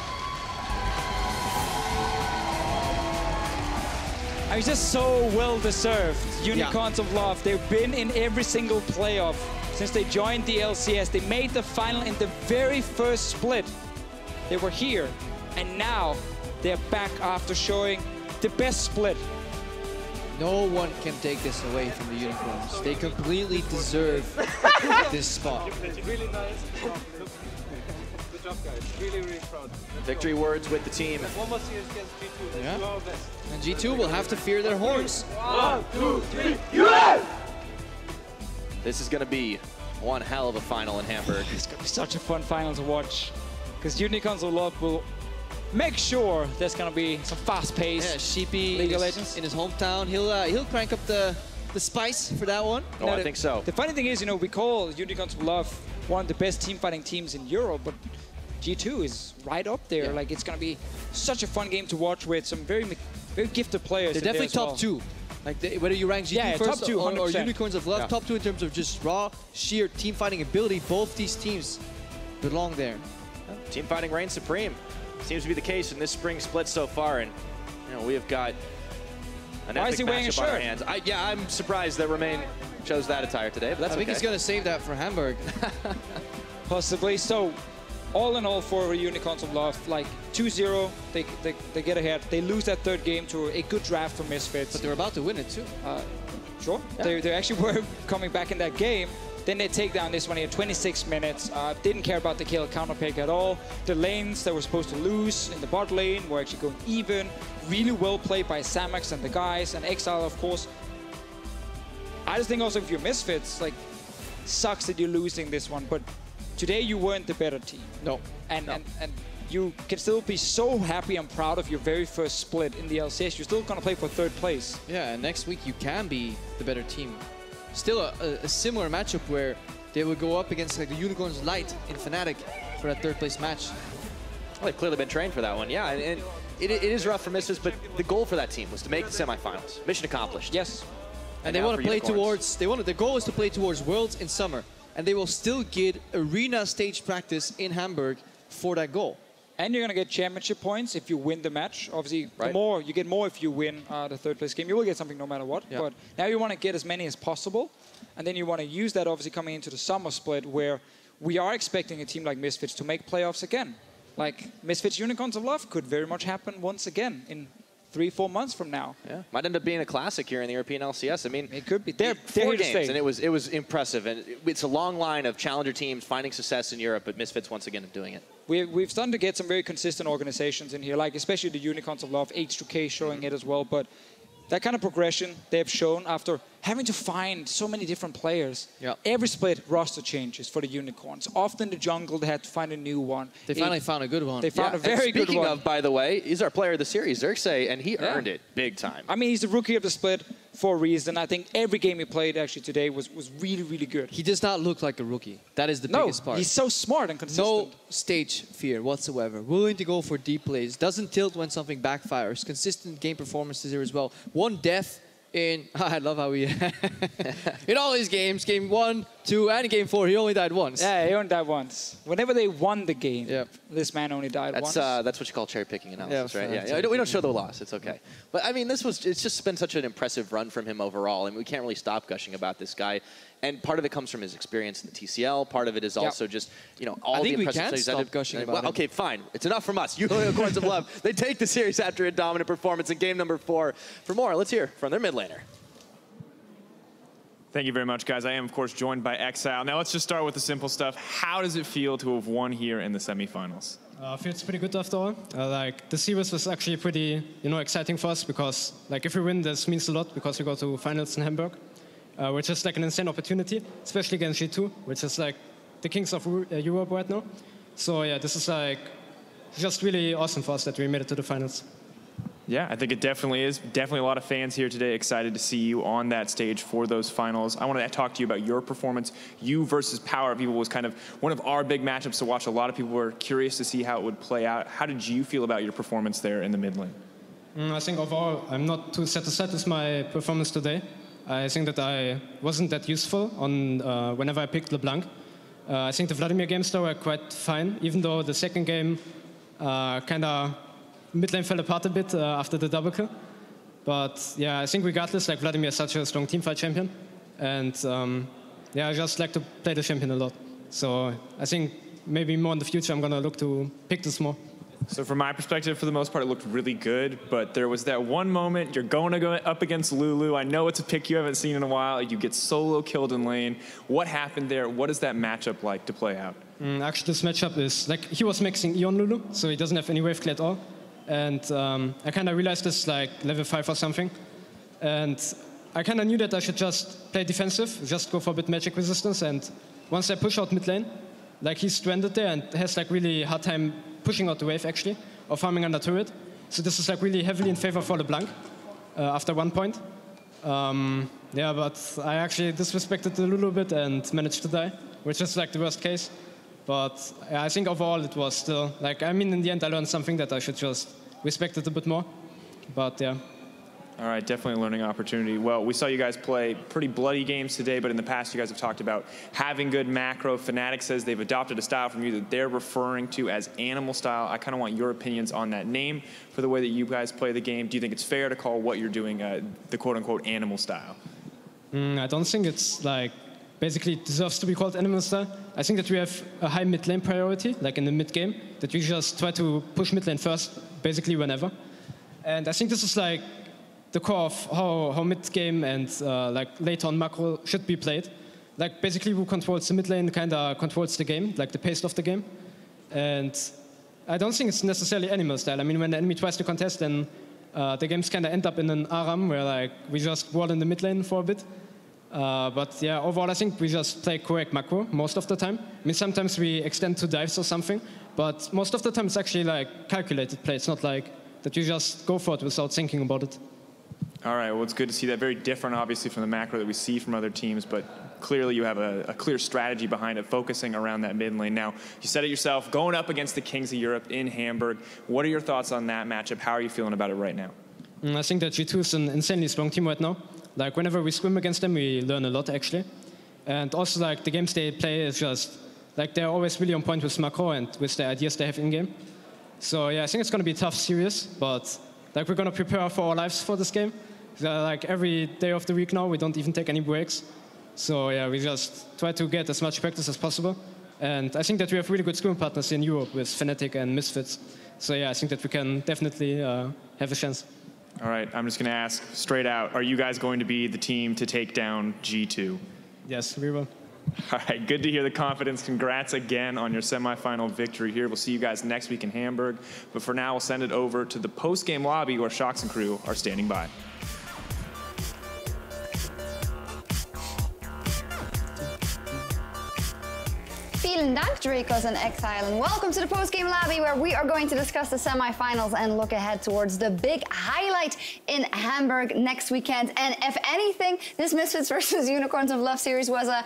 It's just so well deserved. Unicorns of Love. They've been in every single playoff since they joined the LCS. They made the final in the very first split. They were here, and now they're back after showing the best split. No one can take this away from the Unicorns. They completely deserve this spot. job, guys. Really, really proud. Victory words with the team. One more series against G2. Let's Yeah. do our best. And G2 will have to fear their horns. 1, 2, 3. This is going to be one hell of a final in Hamburg. It's going to be such a fun final to watch. Because Unicorns of Love will make sure there's going to be some fast pace. Yeah, Sheepy League of Legends. in his hometown. He'll crank up the spice for that one. Oh, I think so. The funny thing is, you know, we call Unicorns of Love one of the best team fighting teams in Europe, but G2 is right up there. Yeah. Like, it's going to be such a fun game to watch with some very gifted players. They're in there definitely as top well. two. Like whether you rank G2 Yeah, first top two, or 100%. Unicorns of Love, Yeah. top two in terms of just raw, sheer team fighting ability, both these teams belong there. Team fighting reigns supreme. Seems to be the case in this spring split so far, and you know we have got an Why epic is he wearing a matchup on our shirt? hands. I'm surprised that Romain chose that attire today, but that's I think okay. he's going to save that for Hamburg. Possibly. So, all in all for Unicorns of Love, like 2-0, they get ahead. They lose that third game to a good draft from Misfits. But they're about to win it too. Sure. Yeah. They actually were coming back in that game. Then they take down this one here, 26 minutes. Didn't care about the kill counter pick at all. The lanes that were supposed to lose in the bot lane were actually going even. Really well played by Samax and the guys, and Exile, of course. I just think also if you're Misfits, like, sucks that you're losing this one, but today you weren't the better team. No. And you can still be so happy and proud of your very first split in the LCS. You're still going to play for third place. Yeah, and next week you can be the better team. Still a similar matchup where they would go up against like the Unicorns Light in Fnatic for that third place match. Well, they've clearly been trained for that one, yeah. And it is rough for Misfits, but the goal for that team was to make the semifinals. Mission accomplished. Yes. And they now want for to play Unicorns. towards, the goal is to play towards Worlds in summer. And they will still get arena stage practice in Hamburg for that goal. And you're going to get championship points if you win the match. Obviously, Right. you get more if you win the third place game. You will get something no matter what. Yeah. But now you want to get as many as possible. And then you want to use that obviously coming into the summer split where we are expecting a team like Misfits to make playoffs again. Like Misfits Unicorns of Love could very much happen once again in 3-4 months from now. Yeah, might end up being a classic here in the European LCS. I mean, It could be. They're 4 here to games, stay. and it was impressive. And it's a long line of challenger teams finding success in Europe, but Misfits once again doing it. We've started to get some very consistent organizations in here, like especially the Unicorns of Love, H2K showing it as well. But that kind of progression they have shown after having to find so many different players. Yeah. Every split roster changes for the Unicorns. Often the jungle, they had to find a new one. They finally found a good one. They found a And very good speaking one. of, by the way, he's our player of the series, Xerxes, and he earned it big time. I mean, he's the rookie of the split for a reason. I think every game he played actually today was really, really good. He does not look like a rookie. That is the biggest part. He's so smart and consistent. No stage fear whatsoever. Willing to go for deep plays. Doesn't tilt when something backfires. Consistent game performances here as well. One death in... I love how he... in all his games, game 1, 2, and game 4, he only died once. Yeah, he only died once. Whenever they won the game, Yep. this man only died once. That's what you call cherry picking analysis, Yeah, right? fair. Yeah, we don't show the loss. It's okay. But I mean, it's just been such an impressive run from him overall, and we can't really stop gushing about this guy. And part of it comes from his experience in the TCL. Part of it is also just, you know, all I think the we impressive can things stop that gushing about well, him. okay, fine. It's enough from us. Unicorns of Love. They take the series after a dominant performance in game number 4. For more, let's hear from their mid laner. Thank you very much, guys. I am, of course, joined by Exile. Now, let's just start with the simple stuff. How does it feel to have won here in the semifinals? Feels pretty good after all. Like the series was actually pretty, exciting for us because, like, if we win, this means a lot because we go to finals in Hamburg, which is like an insane opportunity, especially against G2, which is like the kings of Europe right now. So yeah, this is like just really awesome for us that we made it to the finals. Yeah, I think it definitely is. Definitely a lot of fans here today excited to see you on that stage for those finals. I want to talk to you about your performance. You versus Power People was kind of one of our big matchups to watch. A lot of people were curious to see how it would play out. How did you feel about your performance there in the mid lane? I think overall, I'm not too satisfied with my performance today. I think that I wasn't that useful on whenever I picked LeBlanc. I think the Vladimir games though were quite fine, even though the second game kind of mid lane fell apart a bit after the double kill. But yeah, I think regardless, like Vladimir is such a strong teamfight champion. And yeah, I just like to play the champion a lot. So I think maybe more in the future, I'm going to look to pick this more. So from my perspective, for the most part, it looked really good. But there was that one moment, you're going to go up against Lulu. I know it's a pick you haven't seen in a while. You get solo killed in lane. What happened there? What is that matchup like to play out? Actually, this matchup is like he was mixing Eon Lulu, so he doesn't have any wave clear at all. And I kind of realized this like level 5 or something. And I kind of knew that I should just play defensive, just go for a bit magic resistance. And once I push out mid lane, like he's stranded there and has like really hard time pushing out the wave actually, or farming under turret. So this is like really heavily in favor for LeBlanc after 1 point. Yeah, but I actually disrespected the Lulu a bit and managed to die, which is like the worst case. But I think overall it was still, like, I mean, in the end I learned something that I should just respect it a bit more. But yeah. All right, definitely a learning opportunity. Well, we saw you guys play pretty bloody games today, but in the past you guys have talked about having good macro. Fnatic says they've adopted a style from you that they're referring to as animal style. I kind of want your opinions on that name for the way that you guys play the game. Do you think it's fair to call what you're doing the quote-unquote animal style? I don't think it's like basically deserves to be called animal style. I think that we have a high mid lane priority, like in the mid game, that we just try to push mid lane first, basically whenever. And I think this is like the core of how mid game and like later on macro should be played. Like basically who controls the mid lane kind of controls the game, like the pace of the game. And I don't think it's necessarily animal style. I mean, when the enemy tries to contest, then the games kind of end up in an ARAM where like we just wall in the mid lane for a bit. But yeah, overall I think we just play correct macro most of the time. I mean, sometimes we extend to dives or something, but most of the time it's actually like calculated play. It's not like that you just go for it without thinking about it. All right, well, it's good to see that. Very different, obviously, from the macro that we see from other teams, but clearly you have a clear strategy behind it, focusing around that mid lane. Now, you said it yourself, going up against the Kings of Europe in Hamburg. What are your thoughts on that matchup? How are you feeling about it right now? I think that G2 is an insanely strong team right now. Like, whenever we swim against them, we learn a lot, actually. And also, like, the games they play is just, like, they're always really on point with macro and with the ideas they have in-game. So, yeah, I think it's going to be a tough series, but, like, we're going to prepare for our lives for this game. Like every day of the week now, we don't even take any breaks. So yeah, we just try to get as much practice as possible. And I think that we have really good scrimmage partners in Europe with Fnatic and Misfits. So yeah, I think that we can definitely have a chance. All right, I'm just going to ask straight out, are you guys going to be the team to take down G2? Yes, we will. All right, good to hear the confidence. Congrats again on your semifinal victory here. We'll see you guys next week in Hamburg. But for now, we'll send it over to the post-game lobby where Shox and crew are standing by. Vielen Dank, Dracos and Exile, and welcome to the post-game lobby where we are going to discuss the semifinals and look ahead towards the big highlight in Hamburg next weekend. And if anything, this Misfits versus Unicorns of Love series was a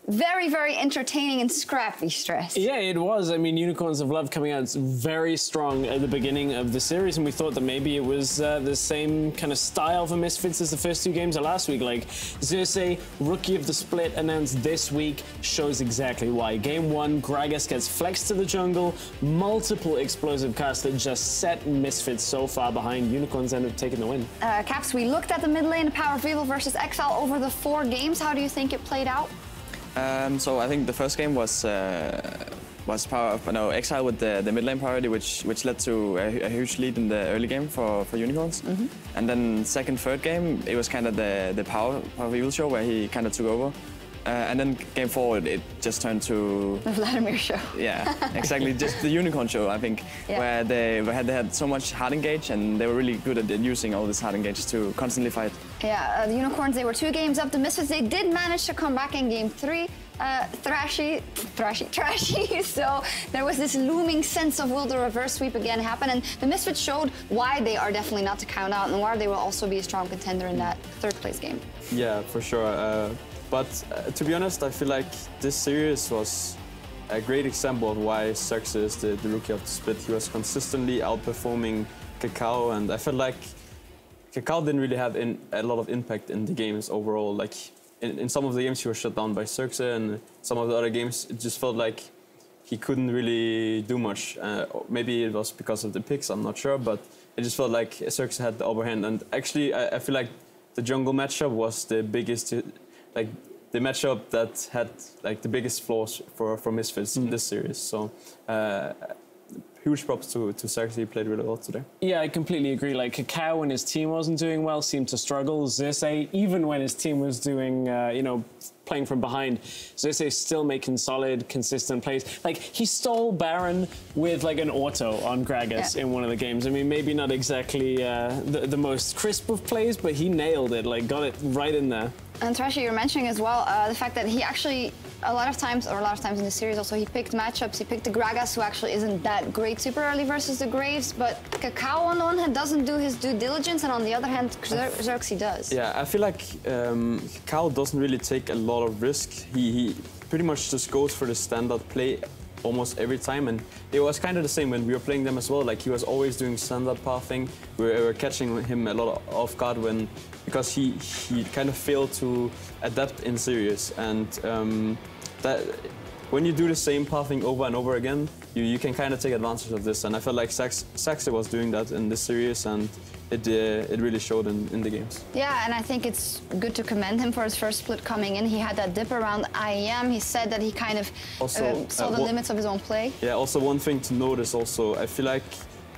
very, very entertaining and scrappy stress. Yeah, it was. I mean, Unicorns of Love coming out very strong at the beginning of the series, and we thought that maybe it was the same kind of style for Misfits as the first two games of last week. Like, Xerxes, Rookie of the Split, announced this week, shows exactly why. Game 1, Gragas gets flexed to the jungle, multiple explosive casts that just set Misfits so far behind. Unicorns end up taking the win. Caps, we looked at the mid lane, Power of Evil versus Exile over the 4 games. How do you think it played out? So I think the first game was Exile with the mid lane priority, which led to a huge lead in the early game for Unicorns. Mm-hmm. And then second, third game, it was kind of the Power of Evil show where he kind of took over. And then game 4, it just turned to the Vladimir show. Yeah, exactly. Just the Unicorn show, I think, yeah. Where they had so much hard engage, and they were really good at using all this hard engage to constantly fight. Yeah, the Unicorns, they were 2 games up. The Misfits, they did manage to come back in game 3. Trashy. So there was this looming sense of will the reverse sweep again happen, and the Misfits showed why they are definitely not to count out and why they will also be a strong contender in that 3rd place game. Yeah, for sure. But to be honest, I feel like this series was a great example of why Xerxes, the Rookie of the Split, he was consistently outperforming Kakao, and I felt like Kakao didn't really have a lot of impact in the games overall. Like in some of the games he was shut down by Xerxes, and some of the other games it just felt like he couldn't really do much. Maybe it was because of the picks, I'm not sure, but it just felt like Xerxes had the upper hand. And actually, I feel like the jungle matchup was the biggest, like the matchup that had like the biggest flaws for Misfits in this series. So huge props to Saxy. He played really well today. Yeah, I completely agree. Like, Kakao, when his team wasn't doing well, seemed to struggle. Zirse, even when his team was doing, playing from behind, Zirse still making solid, consistent plays. Like, he stole Baron with, like, an auto on Gragas in one of the games. I mean, maybe not exactly the most crisp of plays, but he nailed it, like, got it right in there. And Trashy, you're mentioning as well the fact that he actually, a lot of times in the series also, he picked matchups. He picked the Gragas, who actually isn't that great super early versus the Graves, but Kakao on the one hand doesn't do his due diligence, and on the other hand, Xerxes does. Yeah, I feel like Kakao doesn't really take a lot of risk. He pretty much just goes for the standard play almost every time, and it was kind of the same when we were playing them as well. Like, he was always doing standard pathing. We were catching him a lot off guard because he kind of failed to adapt in series, and that when you do the same pathing over and over again, you can kind of take advantage of this. And I felt like Saxe was doing that in this series, and it really showed in the games. Yeah, and I think it's good to commend him for his first split coming in. He had that dip around IEM. He said that he kind of saw the limits of his own play. Yeah, also one thing to notice also, I feel like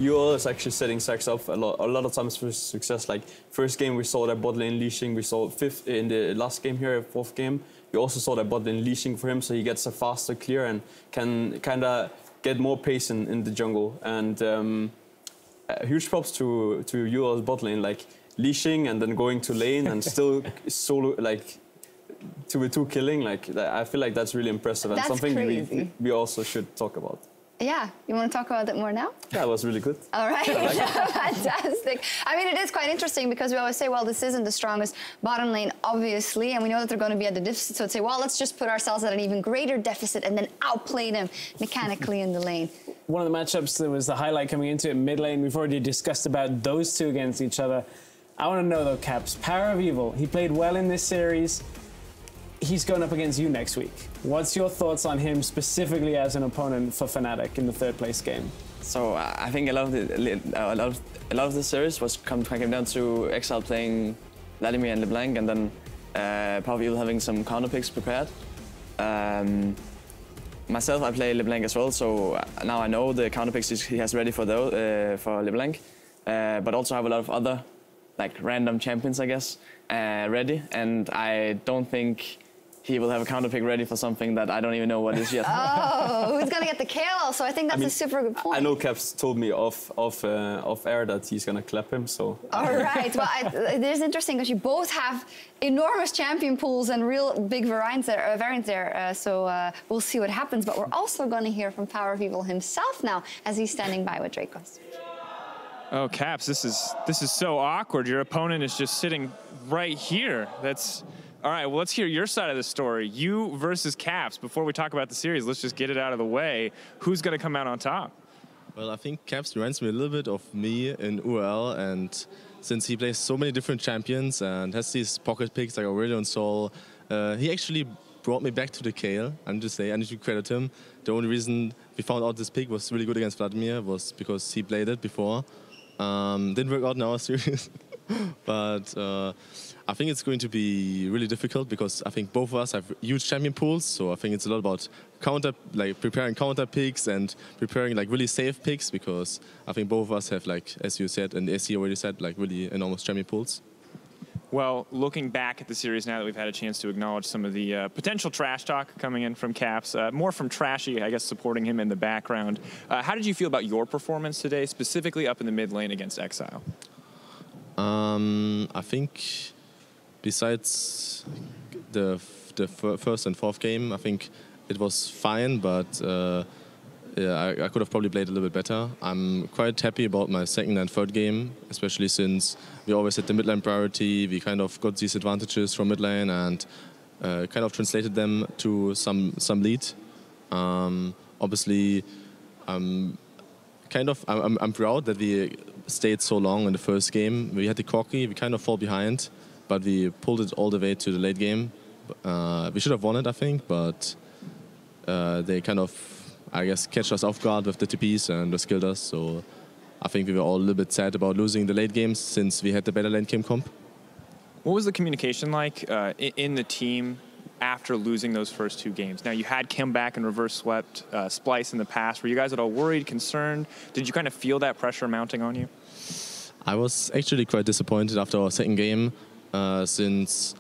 UOL is actually setting Sax up a lot of times for success. Like, first game we saw that bot lane leashing, we saw fifth in the last game here, fourth game. We also saw that bot lane leashing for him, so he gets a faster clear and can kind of get more pace in the jungle. And huge props to UOL's bot lane, like leashing and then going to lane and still solo, like 2v2 killing. Like, I feel like that's really impressive and something we also should talk about. Yeah, you want to talk about it more now? Yeah, it was really good. All right, fantastic. I mean, it is quite interesting because we always say, well, this isn't the strongest bottom lane, obviously, and we know that they're going to be at the deficit, so it's say, well, let's just put ourselves at an even greater deficit and then outplay them mechanically in the lane. One of the matchups that was the highlight coming into it, mid lane, we've already discussed about those two against each other. I want to know, though, Caps, Power of Evil, he played well in this series. He's going up against you next week. What's your thoughts on him specifically as an opponent for Fnatic in the third place game? So I think a lot of the series came down to Exile playing Vladimir and LeBlanc, and then Power of Evil having some counter picks prepared. Myself, I play LeBlanc as well, so now I know the counter picks he has ready for LeBlanc, but also have a lot of other like random champions, I guess, ready, and I don't think he will have a counter pick ready for something that I don't even know what is yet. Oh, who's going to get the kill also? I think that's a super good point. I know Caps told me off air that he's going to clap him, so... All right. Well, it is interesting because you both have enormous champion pools and real big variants there. So we'll see what happens. But we're also going to hear from Power of Evil himself now as he's standing by with Dracos. Oh, Caps, this is so awkward. Your opponent is just sitting right here. That's... All right, well, let's hear your side of the story. You versus Caps. Before we talk about the series, let's just get it out of the way. Who's going to come out on top? Well, I think Caps reminds me a little bit of me in UOL, and since he plays so many different champions and has these pocket picks like Aurelion Sol, he actually brought me back to the Kale. I'm just saying, I need to credit him. The only reason we found out this pick was really good against Vladimir was because he played it before. Didn't work out in our series, but I think it's going to be really difficult because I think both of us have huge champion pools. So I think it's a lot about preparing counter picks and preparing like really safe picks, because I think both of us have, like as you said and as he already said, like really enormous champion pools. Well, looking back at the series now that we've had a chance to acknowledge some of the potential trash talk coming in from Caps, more from Trashy, I guess, supporting him in the background. How did you feel about your performance today, specifically up in the mid lane against Exile? I think besides the first and fourth game, I think it was fine, but yeah, I could have probably played a little bit better. I'm quite happy about my second and third game, especially since we always had the mid lane priority. We kind of got these advantages from mid lane and kind of translated them to some lead. Obviously, I'm proud that we stayed so long in the first game. We had the corky, we kind of fall behind, but we pulled it all the way to the late game. We should have won it, I think, but they kind of, I guess, catch us off guard with the TPs and just killed us. So I think we were all a little bit sad about losing the late games since we had the better lane game comp. What was the communication like in the team after losing those first 2 games. Now, you had come back and reverse swept Splice in the past. Were you guys at all worried, concerned? Did you kind of feel that pressure mounting on you? I was actually quite disappointed after our second game, since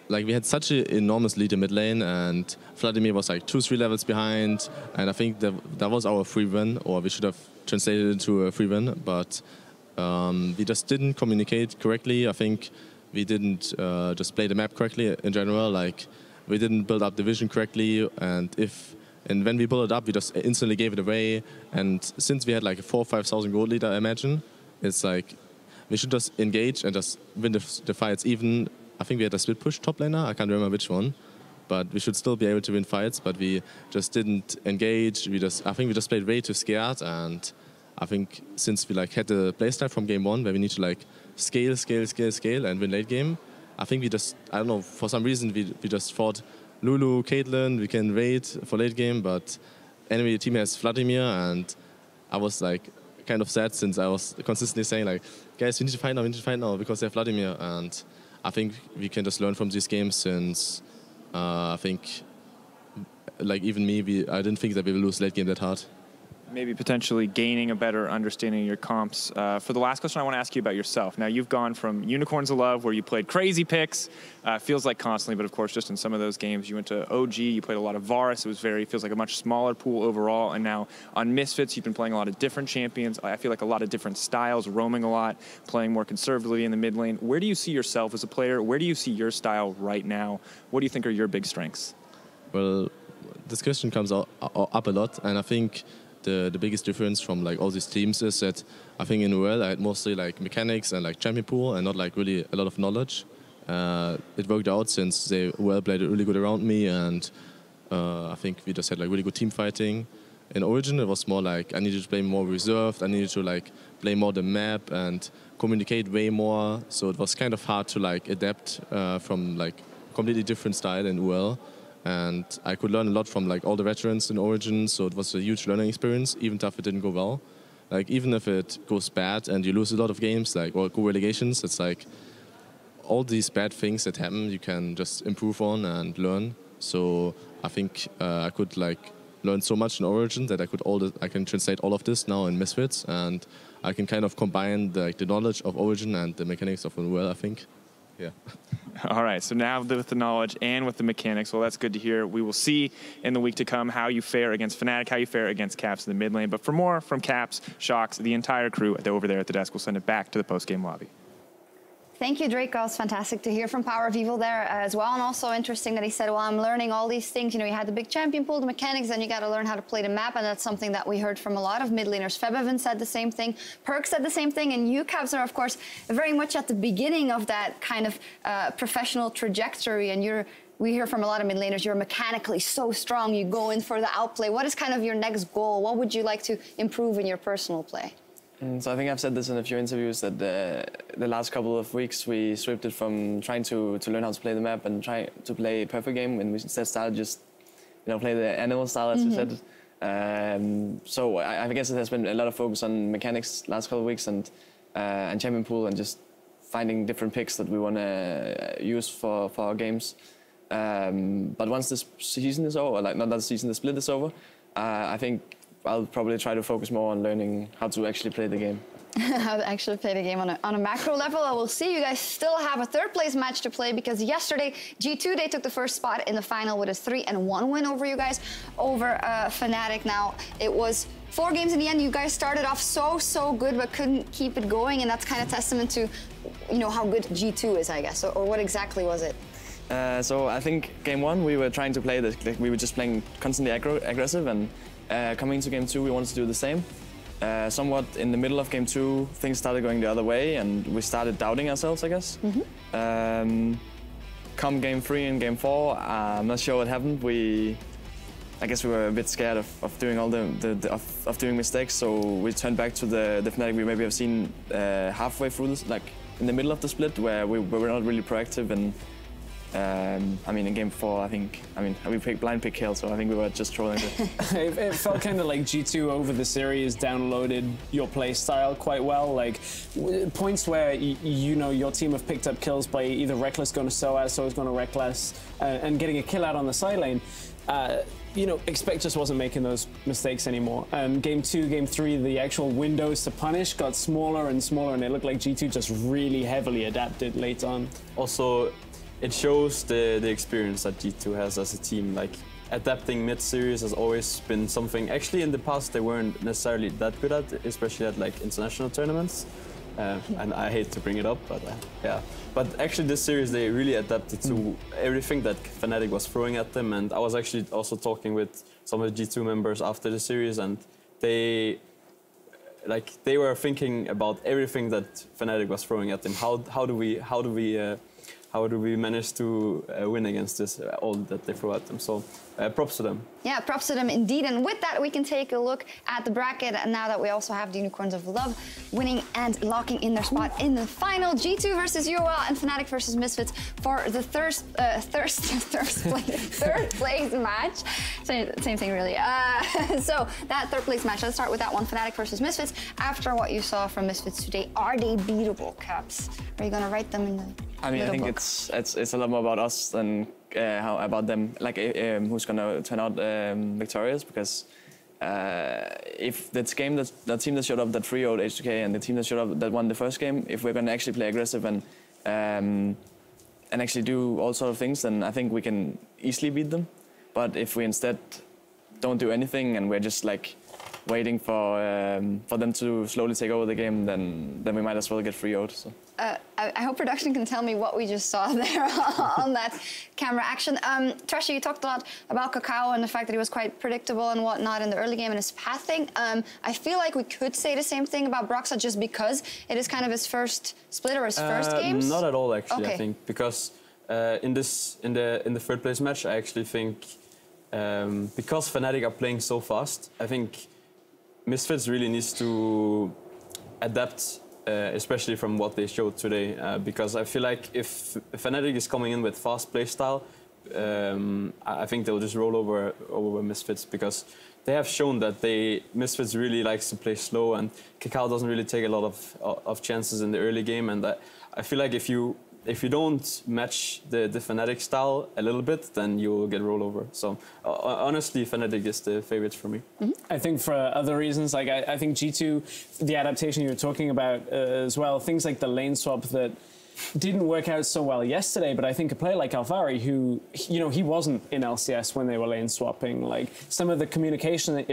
like we had such an enormous lead in mid lane, and Vladimir was like 2-3 levels behind, and I think that was our free win, or we should have translated it into a free win, but we just didn't communicate correctly. I think we didn't just play the map correctly in general. Like, we didn't build up the vision correctly, and when we built it up, we just instantly gave it away. And since we had like a 4,000 or 5,000 gold lead, I imagine, it's like we should just engage and just win the fights. Even I think we had a split push top laner. I can't remember which one, but we should still be able to win fights. But we just didn't engage. I think we just played way too scared. And I think since we like had the playstyle from game 1 where we need to like scale and win late game, I think we just, I don't know, for some reason we just thought Lulu, Caitlyn, we can wait for late game. But anyway, the team has Vladimir, and I was like kind of sad since I was consistently saying like, guys, we need to fight now because they have Vladimir. And I think we can just learn from these games, since I think like even me, I didn't think that we will lose late game that hard. Maybe potentially gaining a better understanding of your comps. For the last question, I want to ask you about yourself. Now, you've gone from Unicorns of Love, where you played crazy picks, feels like constantly, but of course, just in some of those games, you went to OG, you played a lot of Varus. It feels like a much smaller pool overall. And now on Misfits, you've been playing a lot of different champions. I feel like a lot of different styles, roaming a lot, playing more conservatively in the mid lane. Where do you see yourself as a player? Where do you see your style right now? What do you think are your big strengths? Well, this question comes up a lot, and I think the biggest difference from like all these teams is that I think in UOL I had mostly like mechanics and like champion pool and not like really a lot of knowledge. It worked out since they UOL played really good around me, and I think we just had like really good team fighting. In Origin it was more like I needed to play more reserved, I needed to like play more the map and communicate way more, so it was kind of hard to like adapt from like completely different style in UOL. And I could learn a lot from like all the veterans in Origin, so it was a huge learning experience, even if it didn't go well. Like, even if it goes bad and you lose a lot of games, like, or go relegations, it's like all these bad things that happen you can just improve on and learn. So I think I could like learn so much in Origin that I can translate all of this now in Misfits, and I can kind of combine the knowledge of Origin and the mechanics of UOL, I think. Yeah. All right, so now with the knowledge and with the mechanics, well, that's good to hear. We will see in the week to come how you fare against Fnatic, how you fare against Caps in the mid lane. But for more from Caps, Shocks, the entire crew over there at the desk, we'll send it back to the post-game lobby. Thank you, Draco. It's fantastic to hear from Power of Evil there as well. And also interesting that he said, well, I'm learning all these things. You know, you had the big champion pool, the mechanics, and you got to learn how to play the map. And that's something that we heard from a lot of mid laners. Febevan said the same thing. Perk said the same thing. And you, Cabs, are, of course, very much at the beginning of that kind of professional trajectory. And we hear from a lot of mid laners, you're mechanically so strong. You go in for the outplay. What is kind of your next goal? What would you like to improve in your personal play? So I think I've said this in a few interviews that the last couple of weeks we switched from trying to learn how to play the map and try to play a perfect game, and we instead started just play the animal style, as we said. So I guess it has been a lot of focus on mechanics last couple of weeks and champion pool and just finding different picks that we want to use for our games. But once this season is over, like not that season, the split is over, I think I'll probably try to focus more on learning how to actually play the game. How to actually play the game on a macro level. I will see you guys still have a third place match to play, because yesterday G2, they took the first spot in the final with a 3-1 win over you guys, over Fnatic. Now, it was 4 games in the end. You guys started off so good, but couldn't keep it going, and that's kind of testament to how good G2 is, I guess. Or what exactly was it? So I think game 1 we were trying to play this, we were just playing constantly aggressive, and coming into game 2 we wanted to do the same. Somewhat in the middle of game 2 things started going the other way, and we started doubting ourselves, I guess. Come game 3 and game 4, I'm not sure what happened. I guess we were a bit scared of doing all of doing mistakes, so we turned back to the Fnatic we maybe have seen halfway through this, like in the middle of the split, where we were not really proactive I mean, in game 4, we picked blind pick kill, so I think we were just trolling it. It felt kind of like G2 over the series downloaded your play style quite well. Like points where you know your team have picked up kills by either Reckless going to SOAS, SOAS going to Reckless, and getting a kill out on the side lane. You know, Expect just wasn't making those mistakes anymore. Game 2, Game 3, the actual windows to punish got smaller and smaller, and it looked like G2 just really heavily adapted late on. Also, it shows the experience that G2 has as a team. Like, adapting mid-series has always been something, actually in the past they weren't necessarily that good at, especially at like international tournaments. And I hate to bring it up, but yeah. But actually this series they really adapted to everything that Fnatic was throwing at them, and I was actually also talking with some of the G2 members after the series, and they were thinking about everything that Fnatic was throwing at them. How do we manage to win against this, all that they throw at them? So props to them. Yeah, props to them indeed. And with that, we can take a look at the bracket. And now that we also have the Unicorns of Love winning and locking in their spot in the final. G2 versus UOL and Fnatic versus Misfits for the third place match. Same thing, really. So that third place match, let's start with that one, Fnatic versus Misfits. After what you saw from Misfits today, are they beatable, Caps? Are you going to write them in the I think it's a lot more about us than how about them. Like who's gonna turn out victorious? Because if that team that showed up that 3-0'd H2K and the team that showed up that won the first game, if we're gonna actually play aggressive and actually do all sort of things, then I think we can easily beat them. But if we instead don't do anything and we're just like waiting for them to slowly take over the game, then we might as well get 3-0'd. So. I hope production can tell me what we just saw there on that camera action. Trashy, you talked a lot about Kakao and the fact that he was quite predictable and whatnot in the early game and his pathing. I feel like we could say the same thing about Broxa just because it is kind of his first split or his first games. Not at all, actually. Okay. I think because in the third place match, I actually think because Fnatic are playing so fast, I think Misfits really needs to adapt, especially from what they showed today, because I feel like if Fnatic is coming in with fast play style, I think they'll just roll over Misfits, because they have shown that Misfits really likes to play slow, and Kakao doesn't really take a lot of chances in the early game, and I feel like if you don't match the Fnatic style a little bit, then you'll get rolled over. So honestly, Fnatic is the favorite for me. I think for other reasons, like I think G2, the adaptation you were talking about as well, things like the lane swap that didn't work out so well yesterday, but I think a player like Alvari, who, you know, he wasn't in LCS when they were lane swapping, like some of the communication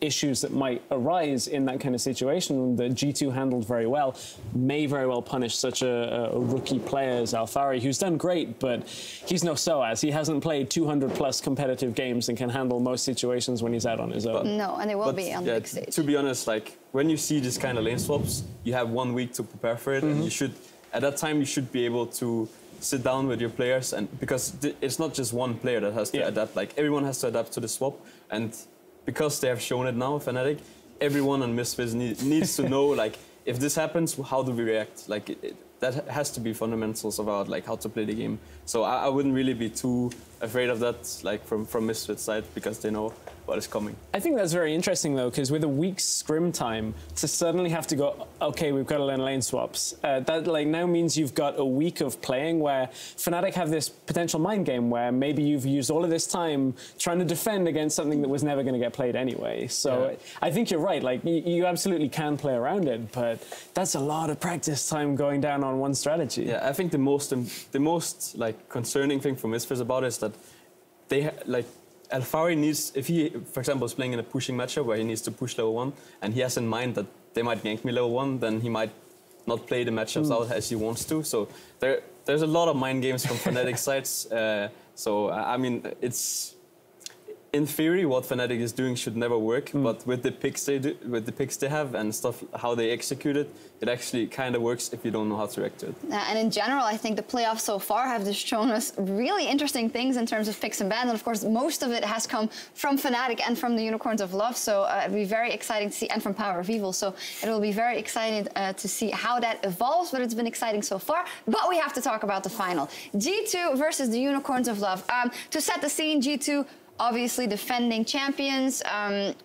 issues that might arise in that kind of situation that G2 handled very well may very well punish such a rookie player as Alvari, who's done great, but he's no SOAS. He hasn't played 200 plus competitive games and can handle most situations when he's out on his own. No, and it will be on the big stage. To be honest, like when you see this kind of lane swaps, you have 1 week to prepare for it, and you should, at that time, you should be able to sit down with your players, and because it's not just one player that has to adapt, like everyone has to adapt to the swap, and because they have shown it now, Fnatic, everyone on Misfits needs to know, like, if this happens, how do we react? Like, that has to be fundamentals about, like, how to play the game. So I wouldn't really be too afraid of that, like, from Misfits' side, because they know what is coming. I think that's very interesting, though, because with a week's scrim time, to suddenly have to go, okay, we've got to learn lane swaps, that like now means you've got a week of playing where Fnatic have this potential mind game where maybe you've used all of this time trying to defend against something that was never going to get played anyway. So I think you're right, like you absolutely can play around it, but that's a lot of practice time going down on one strategy. Yeah, I think the most like concerning thing for Misfits about it is that they like Alvari needs, if he, for example, is playing in a pushing matchup where he needs to push level 1, and he has in mind that they might gank me level 1, then he might not play the matchups out as he wants to. So there's a lot of mind games from Fnatic sides. So I mean, in theory, what Fnatic is doing should never work, but with the picks they have and stuff, how they execute it, it actually kind of works if you don't know how to react to it. And in general, I think the playoffs so far have just shown us really interesting things in terms of picks and bans. And of course, most of it has come from Fnatic and from the Unicorns of Love. So it'll be very exciting to see, and from Power of Evil. So it will be very exciting to see how that evolves. But it's been exciting so far. But we have to talk about the final. G2 versus the Unicorns of Love. To set the scene, G2, obviously defending champions,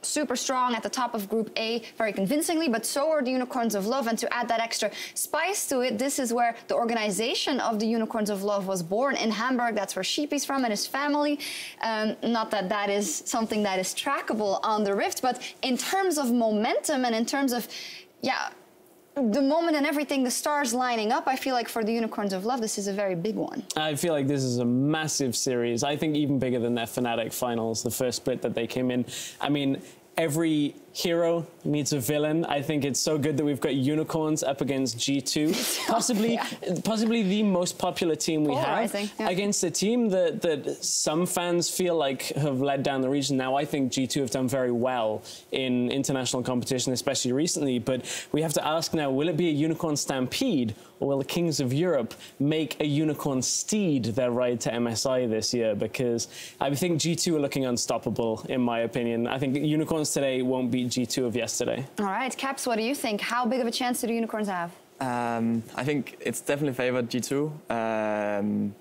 super strong at the top of Group A, very convincingly, but so are the Unicorns of Love. And to add that extra spice to it, this is where the organization of the Unicorns of Love was born, in Hamburg. That's where Sheepy's from and his family. Not that that is something that is trackable on the Rift, but in terms of momentum and in terms of, yeah, the moment and everything, the stars lining up, I feel like for the Unicorns of Love, this is a very big one. I feel like this is a massive series. I think even bigger than their Fnatic finals, the first split that they came in. I mean, every hero needs a villain. I think it's so good that we've got Unicorns up against G2, possibly the most popular team we have, against a team that some fans feel like have led down the region. Now, I think G2 have done very well in international competition, especially recently, but we have to ask now, will it be a Unicorn Stampede, or will the Kings of Europe make a Unicorn Steed their ride to MSI this year? Because I think G2 are looking unstoppable, in my opinion. I think Unicorns today won't beat G2 of yesterday. All right, Caps, what do you think? How big of a chance do the Unicorns have? I think it's definitely favored G2.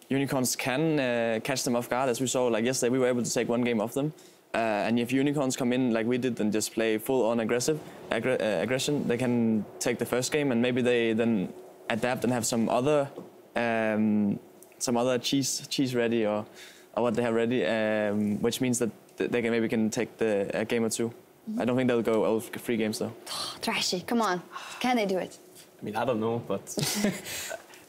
Unicorns can catch them off guard, as we saw. Like yesterday, we were able to take one game off them. And if Unicorns come in like we did and just play full-on aggression, they can take the first game, and maybe they then adapt and have some other cheese ready or what they have ready, which means that they can take a game or two. I don't think they'll go all 3 games though. Trashy, come on, can they do it? I mean, I don't know, but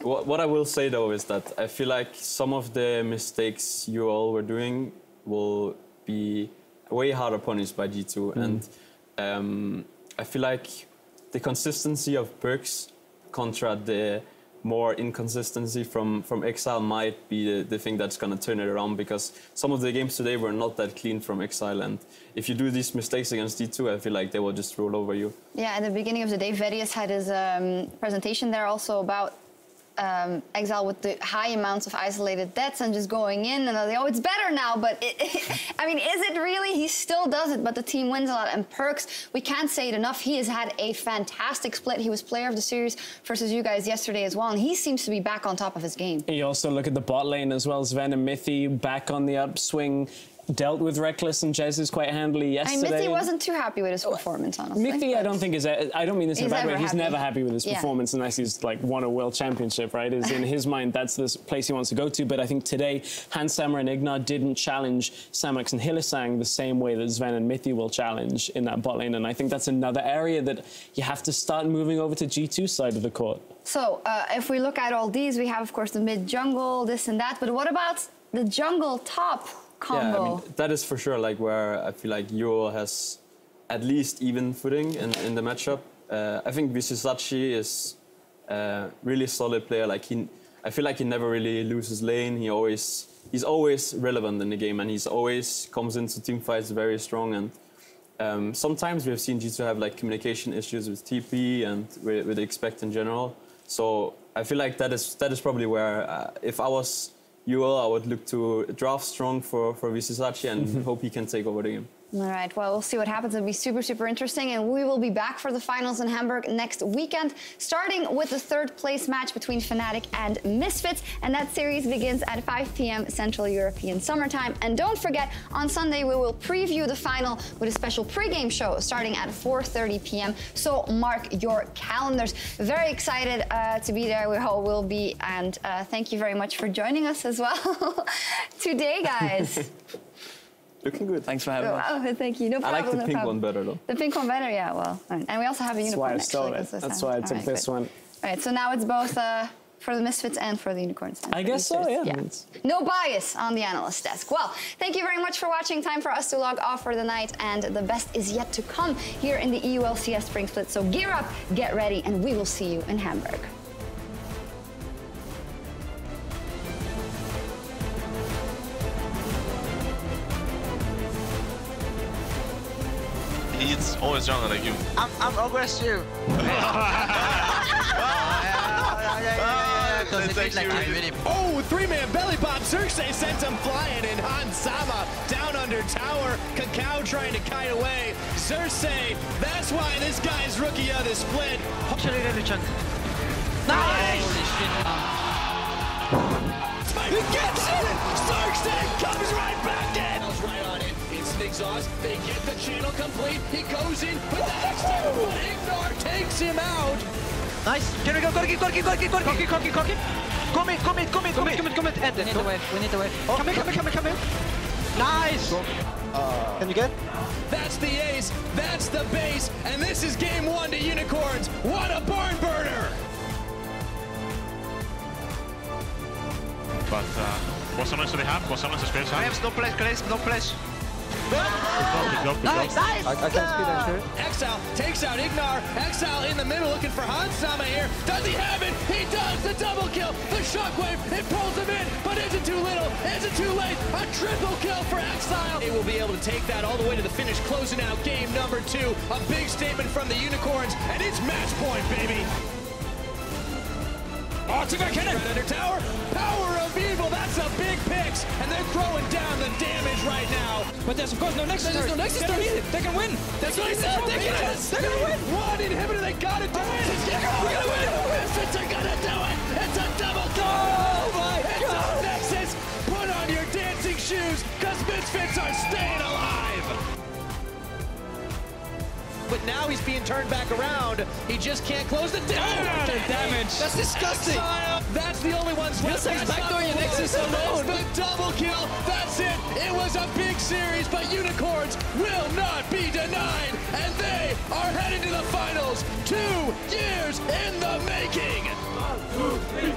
what I will say though is that I feel like some of the mistakes UOL were doing will be way harder punished by G2, and I feel like the consistency of Perks contra the more inconsistency from Exile might be the thing that's going to turn it around, because some of the games today were not that clean from Exile, and if you do these mistakes against G2, I feel like they will just roll over you. Yeah, at the beginning of the day, Verius had his presentation there also about Exile with the high amounts of isolated deaths and just going in, and they, oh, it's better now, but I mean, is it really? He still does it, but the team wins a lot. And Perks, we can't say it enough, he has had a fantastic split. He was player of the series versus you guys yesterday as well, and he seems to be back on top of his game. You also look at the bot lane as well. Sven and Mithy back on the upswing. Dealt with Reckless and Jez quite handily yesterday. Mithy wasn't too happy with his performance, honestly. Mithy, I don't think is. I don't mean this in a bad way. He's never happy with his performance unless he's like won a world championship, right? Is in his mind that's the place he wants to go to. But I think today Hansammer and Ignar didn't challenge Samex and Hylissang the same way that Sven and Mithy will challenge in that bot lane, and I think that's another area that you have to start moving over to G2's side of the court. So if we look at all these, we have of course the mid jungle, this and that. But what about the jungle top combo? Yeah, I mean, that is for sure like where I feel like UOL has at least even footing in the matchup. I think Vizisachi is a really solid player. Like I feel like he never really loses lane. He's always relevant in the game, and he's always comes into team fights very strong. And sometimes we have seen G2 have like communication issues with TP and with Expect in general. So I feel like that is probably where if I was UOL, I would look to draft strong for Vizisachi and hope he can take over the game. All right, well, we'll see what happens. It'll be super, super interesting. And we will be back for the finals in Hamburg next weekend, starting with the 3rd place match between Fnatic and Misfits. And that series begins at 5 p.m. Central European Summertime. And don't forget, on Sunday, we will preview the final with a special pregame show starting at 4:30 p.m. So mark your calendars. Very excited to be there. We all will be. And thank you very much for joining us as well today, guys. Looking good. Thanks for having us. Oh, thank you. No problem. I like the pink one better, though. The pink one better, yeah. Well, and we also have a unicorn. That's why I stole it. That's why I took this one. All right, so now it's both for the Misfits and for the Unicorns. I guess so, yeah. No bias on the analyst desk. Well, thank you very much for watching. Time for us to log off for the night, and the best is yet to come here in the EUL CS Spring Split. So gear up, get ready, and we will see you in Hamburg. he's always stronger like you. I'm aggressive. Oh, three-man belly pop. Xerxes sent him flying, and Hansama down under tower. Kakao trying to kite away. Xerxes, that's why this guy's rookie of the split. Nice! He gets it! Xerxes comes right back in! Right on it. It's the exhaust. They get the channel complete. He goes in with the extra, but Ignar takes him out. Nice. Can we go? Gotta keep. Cocky. Commit. End it. We need to wait. Oh. Come in. Nice. Can you get? That's the ace. That's the base. And this is game 1 to Unicorns. What a barn burner! But what summons do they have? What summons does Graves have? Graves, no place. Nice. I can't speed that shit. Exile takes out Ignar. Exile in the middle looking for Hansama here. Does he have it? He does the double kill. The shockwave, it pulls him in, but is it too little? Is it too late? A triple kill for Exile. They will be able to take that all the way to the finish, closing out game number 2. A big statement from the Unicorns, and it's match point, baby. Oh, right under tower. Power of evil. That's a big picks. And they're throwing down the damage right now. But there's of course no Nexus. There's no Nexus. They can win. That's what I said. They're gonna win. One inhibitor. They gotta do it. We're gonna win. Misfits are gonna do it. It's a double kill. Oh my God. It's a Nexus. Put on your dancing shoes, because Misfits are staying alive. But now he's being turned back around. He just can't close the damage. That's disgusting. That's the only one left. Backdoor your Nexus alone. The double kill. That's it. It was a big series, but Unicorns will not be denied. And they are heading to the finals. 2 years in the making. 1, 2, 3,